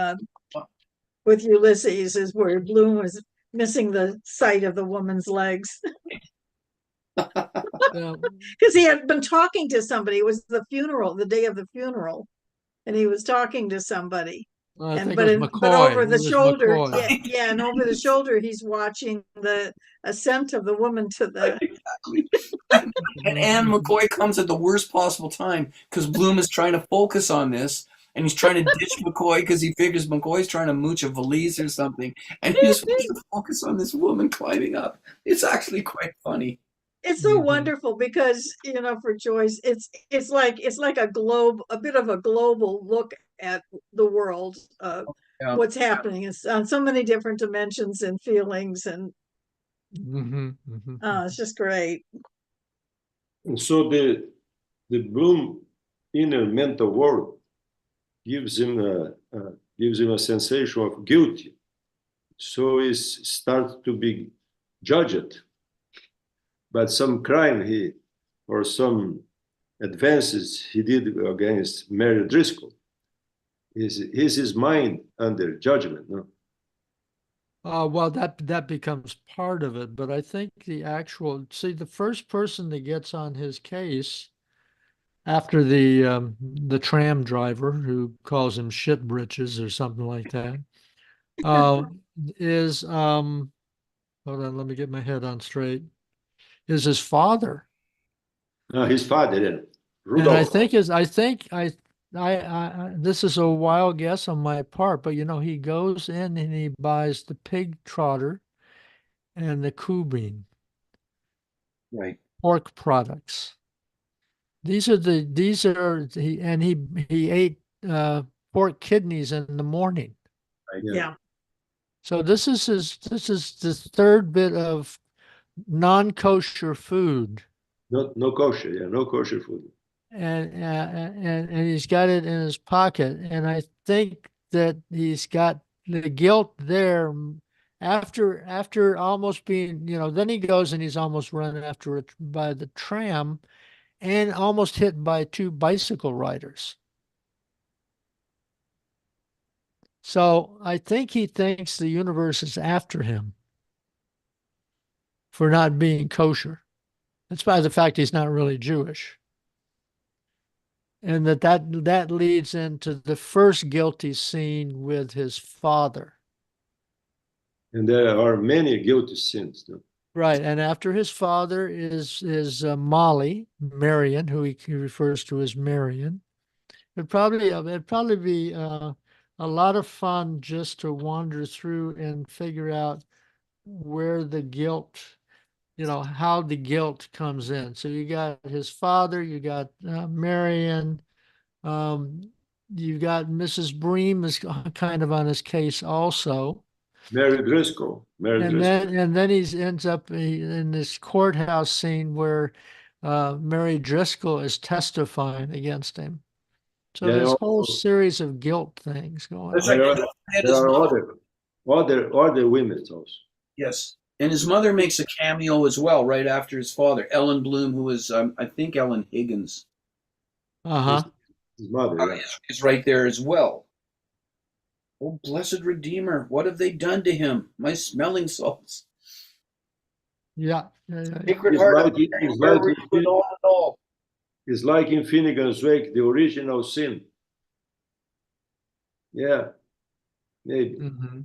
with Ulysses, is where Bloom was missing the sight of the woman's legs. Because he had been talking to somebody. It was the funeral, the day of the funeral, and he was talking to somebody. I And think but it was but McCoy. over It the was shoulder, McCoy. yeah, and over the shoulder, he's watching the ascent of the woman to the. Exactly. And Anne McCoy comes at the worst possible time because Bloom is trying to focus on this. And he's trying to ditch McCoy because he figures McCoy's trying to mooch a valise or something. And he's supposed to focus on this woman climbing up. It's actually quite funny. It's so Mhm. wonderful because, you know, for Joyce, it's like a globe, a bit of a global look at the world, Yeah. what's happening. It's on so many different dimensions and feelings, and Mhm, mhm. it's just great. And so the Bloom inner mental world gives him a sensation of guilty. So he starts to be judged by some crime or some advances he did against Mary Driscoll. Is his mind under judgment? No? Well, that becomes part of it, but I think the first person that gets on his case after the tram driver who calls him shit britches or something like that, uh, is hold on, let me get my head on straight. Is his father, His father, yeah. and Rudolph. this is a wild guess on my part, but you know he goes in and he buys the pig trotter and the bean Right. pork products. He ate pork kidneys in the morning. Right. Yeah. So this is the third bit of non-kosher food, No kosher, yeah, no kosher food. and he's got it in his pocket, and I think that he's got the guilt there after almost being, you know, then he goes and he's almost run after it by the tram and almost hit by two bicycle riders. So I think he thinks the universe is after him for not being kosher. That's by the fact he's not really Jewish. And that leads into the first guilty scene with his father. And there are many guilty sins. No? Right. And after his father is Molly, Marion, who he refers to as Marion. It'd probably be a lot of fun just to wander through and figure out where the guilt, you know, how the guilt comes in. So you got his father, you got Marion, you got Mrs. Bream is kind of on his case also. Mary Driscoll. And then he ends up in this courthouse scene where Mary Driscoll is testifying against him. So Yeah, there's a also, whole series of guilt things going That's on. right. there are other women also. Yes. And his mother makes a cameo as well right after his father, Ellen Bloom, who is, I think, Ellen Higgins, Uh-huh. His mother, yeah. is right there as well. Oh, blessed Redeemer, what have they done to him? My smelling salts. Yeah. Sacred It's Heart like, of Mary, it's where like, were you with all in all? it's like in Finnegan's Wake, the original sin. Yeah, maybe. Mm-hmm.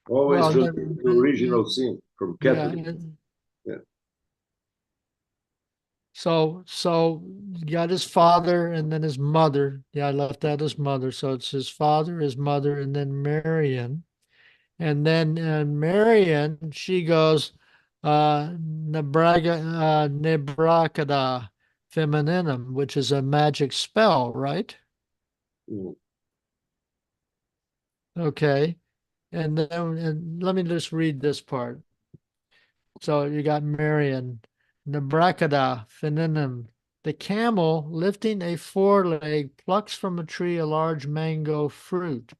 Always Well, the original sin from yeah. Catholic. Yeah. So you got his father and then his mother. Yeah, I left out his mother. So it's his father, his mother, and then Marion. And then Marion, she goes, Nebracada femininum, which is a magic spell, right? Mm. Okay. And then and let me just read this part. So you got Marion, Nebracada femininum The camel, lifting a foreleg, plucks from a tree a large mango fruit,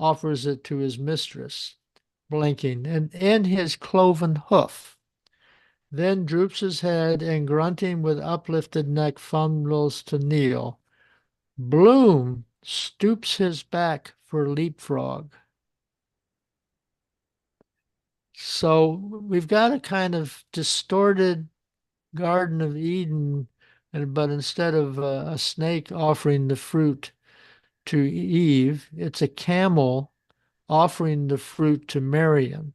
offers it to his mistress, blinking, and in his cloven hoof. Then droops his head and, grunting with uplifted neck, fumbles to kneel. Bloom stoops his back for leapfrog. So we've got a kind of distorted Garden of Eden, but instead of a snake offering the fruit to Eve, it's a camel offering the fruit to Marion.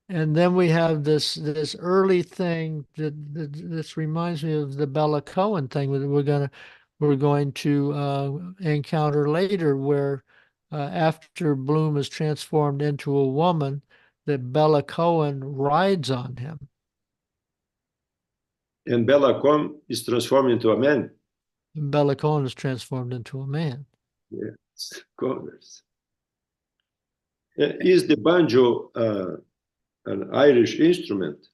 And then we have this early thing that this reminds me of the Bella Cohen thing that we're going to encounter later, where after Bloom is transformed into a woman, that Bella Cohen rides on him. And Bella Com is transformed into a man. And Bella Cohen is transformed into a man. Yes, covers. Is the banjo an Irish instrument?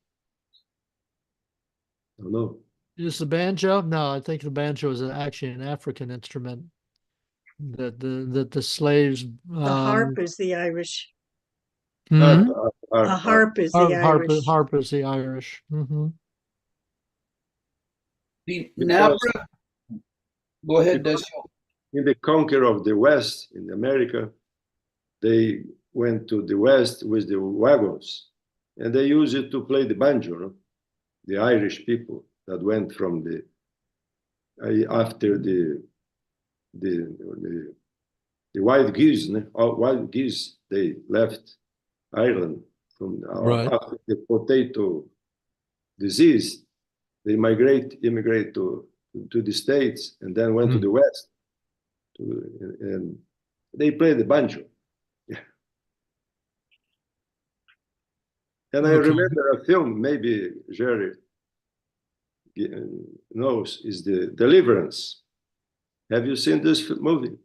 No. Is the banjo? No, I think the banjo is actually an African instrument that the slaves. The harp is the Irish. Mhm. A harp is the Irish. Harp is the Irish. Mm-hmm. The Because- Nabra. Go ahead, Des. In the conquer of the West in America, they went to the West with the wagons, and they used it to play the banjo. No? The Irish people that went from the after the wild geese, no? Wild geese, they left Ireland from Right. after the potato disease. They immigrate to the States, and then went to the West. And they play the banjo. And I Okay. remember a film, maybe Jerry knows, is the Deliverance. Have you seen this movie?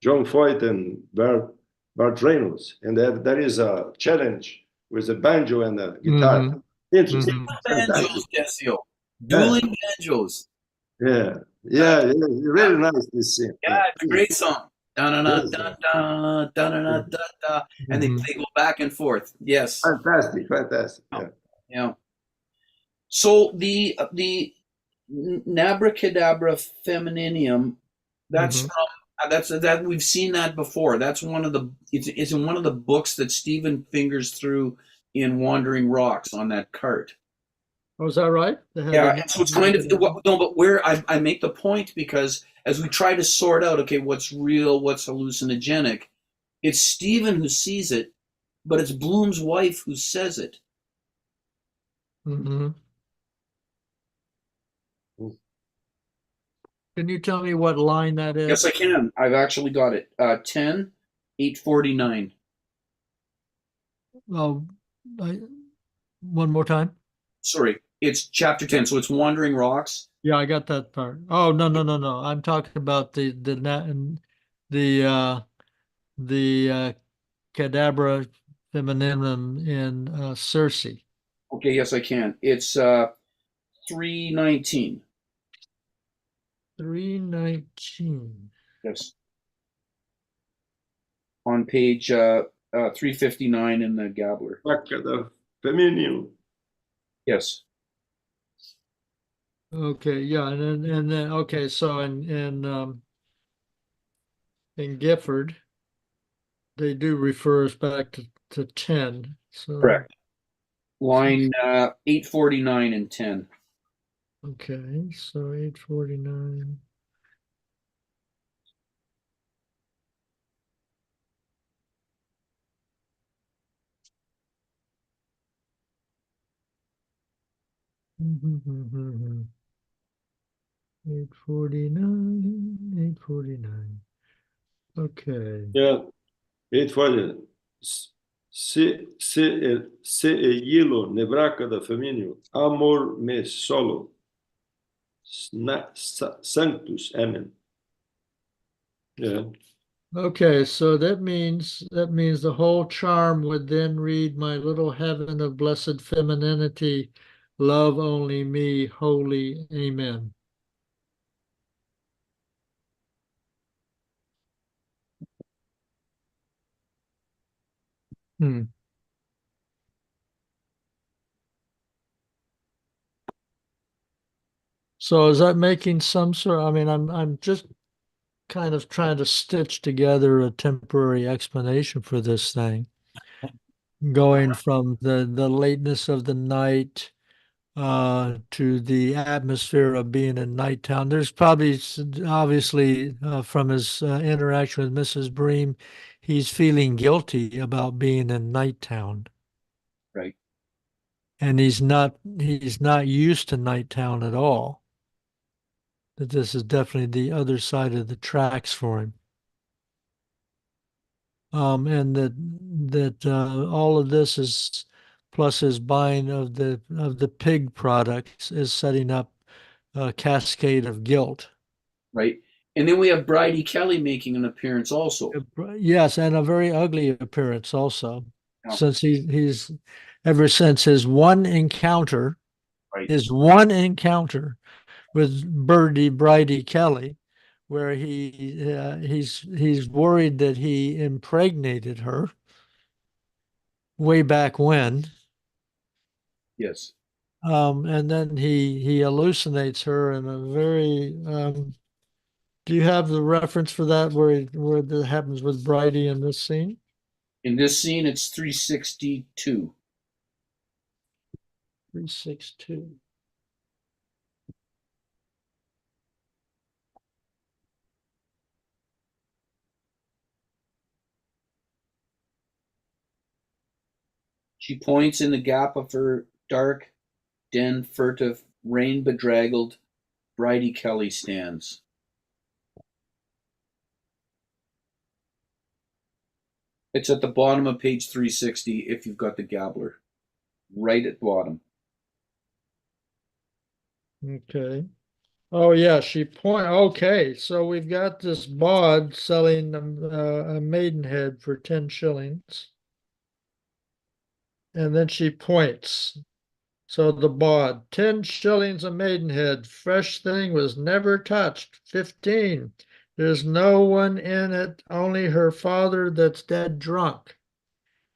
John Voight and Burt Reynolds. And there is a challenge with a banjo and a guitar. Mhm. Interesting. Mhm. Banjos, Desio. Dueling banjos. Yeah, really nice this scene. Yeah, it's a great song. Da-na-na, Yes. da-da, da-na-na, da-da. And Mhm. they go back and forth. Yes. Fantastic. Yeah. Yeah. So the Nabracadabra femininum, that's Mhm. from that we've seen that before. That's one of the it's in one of the books that Stephen fingers through in Wandering Rocks on that cart. Oh, is that right? Yeah, and so it's kind of no, but where I make the point, because as we try to sort out, okay, what's real, what's hallucinogenic, it's Stephen who sees it, but it's Bloom's wife who says it. Mhm. Can you tell me what line that is? Yes, I can. I've actually got it. 10, 849. Oh, one more time. Sorry, it's chapter 10, so it's Wandering Rocks. Yeah, I got that part. Oh, no. I'm talking about the Cadabra femininum in Circe. Okay, yes, I can. It's 319. 319. Yes. On page 359 in the Gabler. The Feminine. Yes. Okay, yeah, and then okay, so in Gifford, they do refer us back to 10. So Correct. Line 849 and 10. okay, so 849. Mm-hmm. 849. Okay. Yeah, 840. Se hilo nebraca da feminio, amor me solo. Sanctus, amen. Yeah. Okay, so that means the whole charm would then read, my little heaven of blessed femininity Love only me, holy. Amen. Hmm. So is that making some sort? I mean, I'm just kind of trying to stitch together a temporary explanation for this thing, going from the lateness of the night to the atmosphere of being in Nighttown. There's probably obviously from his interaction with Mrs. Bream, he's feeling guilty about being in Nighttown, Right. and he's not used to Nighttown at all. That this is definitely the other side of the tracks for him. And that all of this is plus his buying of the pig products is setting up a cascade of guilt. Right. And then we have Bridie Kelly making an appearance also. Yes, and a very ugly appearance also, Yeah. since he's ever since Right. his one encounter with Bridie Kelly, where he's worried that he impregnated her way back when. Yes. And then he hallucinates her in a very do you have the reference for that where that happens with Bridie in this scene? In this scene, it's 362. 362. She points in the gap of her dark den, furtive, rain bedraggled, Bridie Kelly stands. It's at the bottom of page 360 if you've got the Gabbler. Right at the bottom. Okay. Oh yeah, okay, so we've got this bod selling a maidenhead for 10 shillings. And then she points. So the bod, 10 shillings a maidenhead, fresh thing was never touched. 15. There's no one in it, only her father that's dead drunk.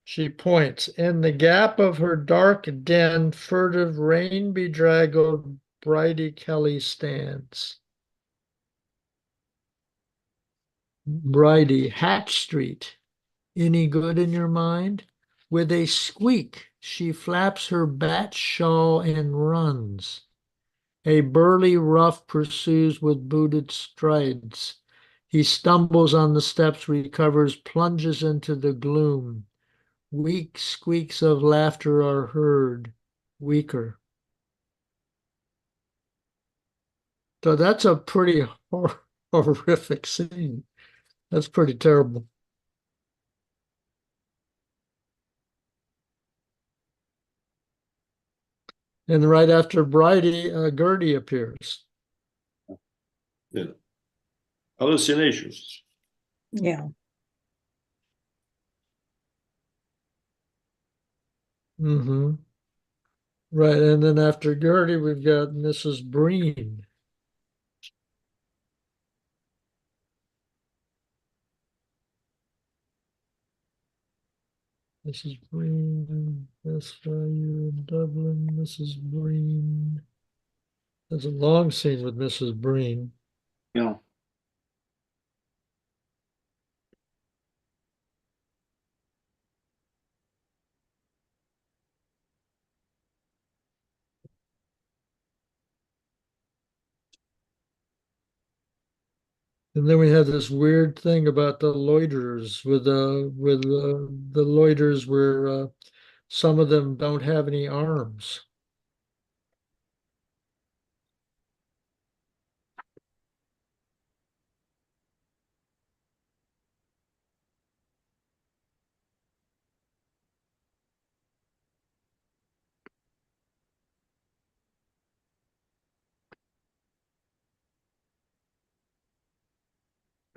She points. In the gap of her dark den, furtive, rain bedraggled, Bridie Kelly stands. Bridie, Hatch Street. Any good in your mind? With a squeak, she flaps her bat shawl and runs. A burly rough pursues with booted strides. He stumbles on the steps, recovers, plunges into the gloom. Weak squeaks of laughter are heard, weaker. So that's a pretty horrific scene. That's pretty terrible. And right after Bridie, Gertie appears. Yeah. Hallucinations. Yeah. Mm-hmm. Right, and then after Gertie, we've got Mrs. Breen. Mrs. Breen, best value in Dublin, Mrs. Breen. There's a long scene with Mrs. Breen. Yeah. And then we have this weird thing about the loiterers with the loiterers where some of them don't have any arms.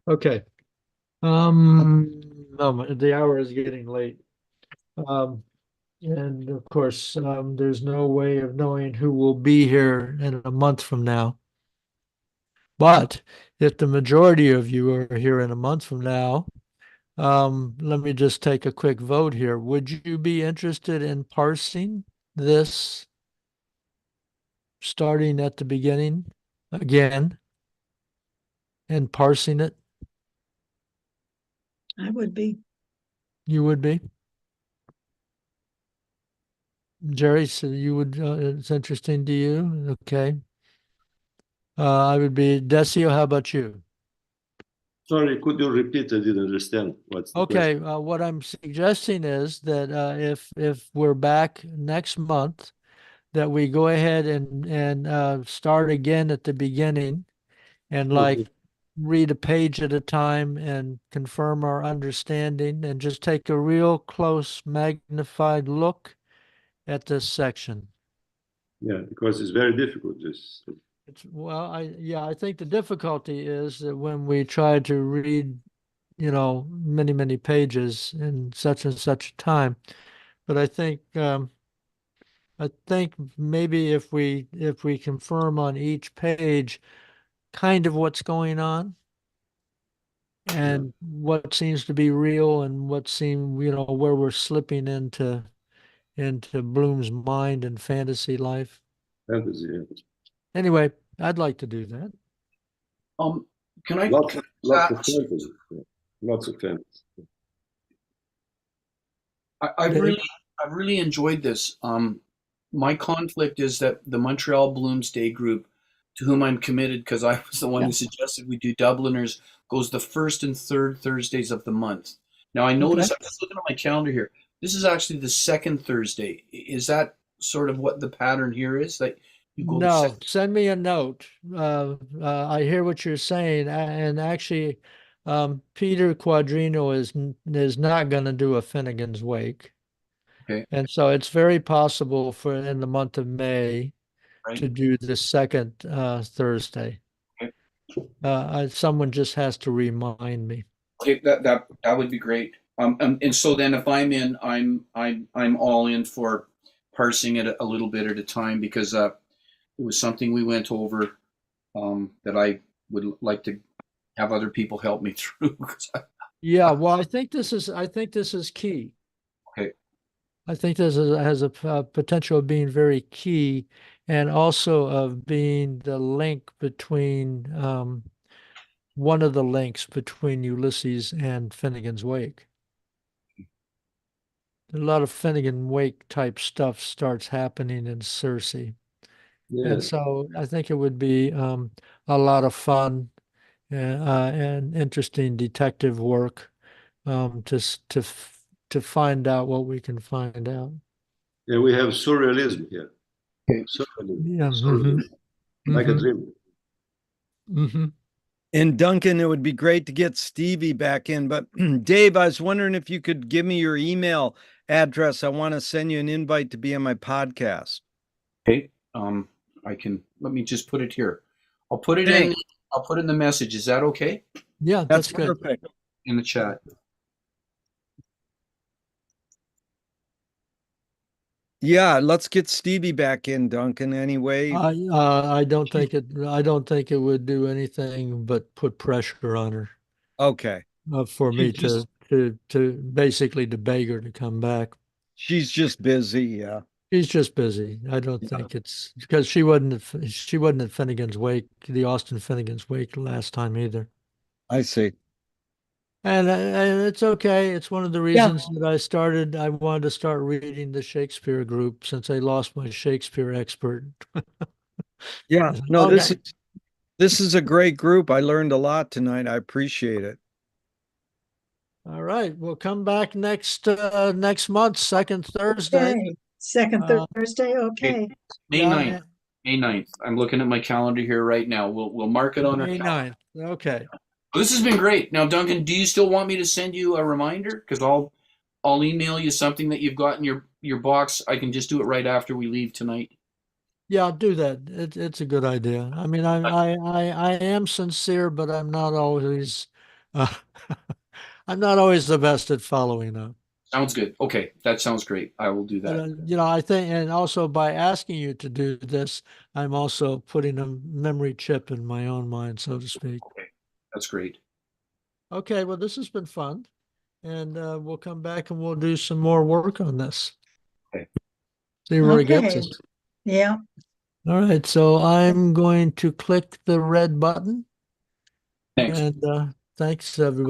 Okay. No, the hour is getting late. Um, And of course, there's no way of knowing who will be here in a month from now. But if the majority of you are here in a month from now, let me just take a quick vote here. Would you be interested in parsing this starting at the beginning again and parsing it? I would be. You would be? Jerry, so you would, it's interesting to you? Okay. I would be. Decio, how about you? Sorry, could you repeat? I didn't understand what's the Okay, question. what I'm suggesting is that if we're back next month, that we go ahead and start again at the beginning and Okay. like read a page at a time and confirm our understanding and just take a real close magnified look at this section. Yeah, because it's very difficult. This. I think the difficulty is that when we try to read, many, many pages in such and such time. But I think maybe if we confirm on each page kind of what's going on and what seems to be real and where we're slipping into Bloom's mind and fantasy life. Fantasy. Yeah. Anyway, I'd like to do that. Can I? Lots, can lots I of ask- fantasy. Yeah. Lots of fantasy. I've Dave? really enjoyed this. My conflict is that the Montreal Bloomsday group, to whom I'm committed because I was the one Yeah. who suggested we do Dubliners, goes the first and third Thursdays of the month. Now I Okay. notice I'm just looking at my calendar here. This is actually the second Thursday. Is that sort of what the pattern here is? That you go the No, second? send me a note. I hear what you're saying, and actually, Peter Quadrino is not going to do a Finnegan's Wake, Okay, and so it's very possible for in the month of May right. to do the second Thursday. Okay. Someone just has to remind me. Okay, that would be great. And so then if I'm in, I'm all in for parsing it a little bit at a time because it was something we went over that I would like to have other people help me through. Yeah, well, I think this is key. Okay, I think has a potential of being very key and also of being the link between one of the links between Ulysses and Finnegan's Wake. A lot of Finnegan Wake type stuff starts happening in Circe. Yeah. And so I think it would be a lot of fun and interesting detective work to find out what we can find out. Yeah, we have surrealism here. okay. Surrealism. Yeah. Surrealism. Like a Mhm. dream. Mhm. And Duncan, it would be great to get Stevie back in. But Dave, I was wondering if you could give me your email address. I want to send you an invite to be on my podcast. Okay. I can let me just put it here. I'll put it in. Thanks. I'll put in the message. Is that okay? Yeah, That's that's good. perfect. In the chat. Yeah, let's get Stevie back in, Duncan. Anyway, I don't think it would do anything but put pressure on her okay. for me She's just to basically to beg her to come back. she's just busy. Yeah. She's just busy. I don't Yeah. think it's because she wasn't at Finnegan's Wake, the Austin Finnegan's Wake last time either. I see. And it's okay. It's one of the Yeah. reasons that I wanted to start reading the Shakespeare group since I lost my Shakespeare expert. Yeah. No, Okay. this is a great group. I learned a lot tonight. I appreciate it. All right. We'll come back next month, second Thursday. Okay, second Uh, Thursday, okay. May yeah, 9th. May 9th. I'm looking at my calendar here right now. We'll mark it on our May calendar. 9th. Okay. This has been great. Now, Duncan, do you still want me to send you a reminder? Because I'll email you something that you've got in your box. I can just do it right after we leave tonight. Yeah, do that. It's a good idea. I mean, I am sincere, but uh, I'm not always the best at following up. Sounds good. Okay, that sounds great. I will do that. You know, I think, and also by asking you to do this, I'm also putting a memory chip in my own mind, so to speak. Okay, that's great. Okay, well, this has been fun, and we'll come back and we'll do some more work on this. Okay. See where it gets Okay. us. Yeah. All right, so I'm going to click the red button, Thanks. and thanks, everybody.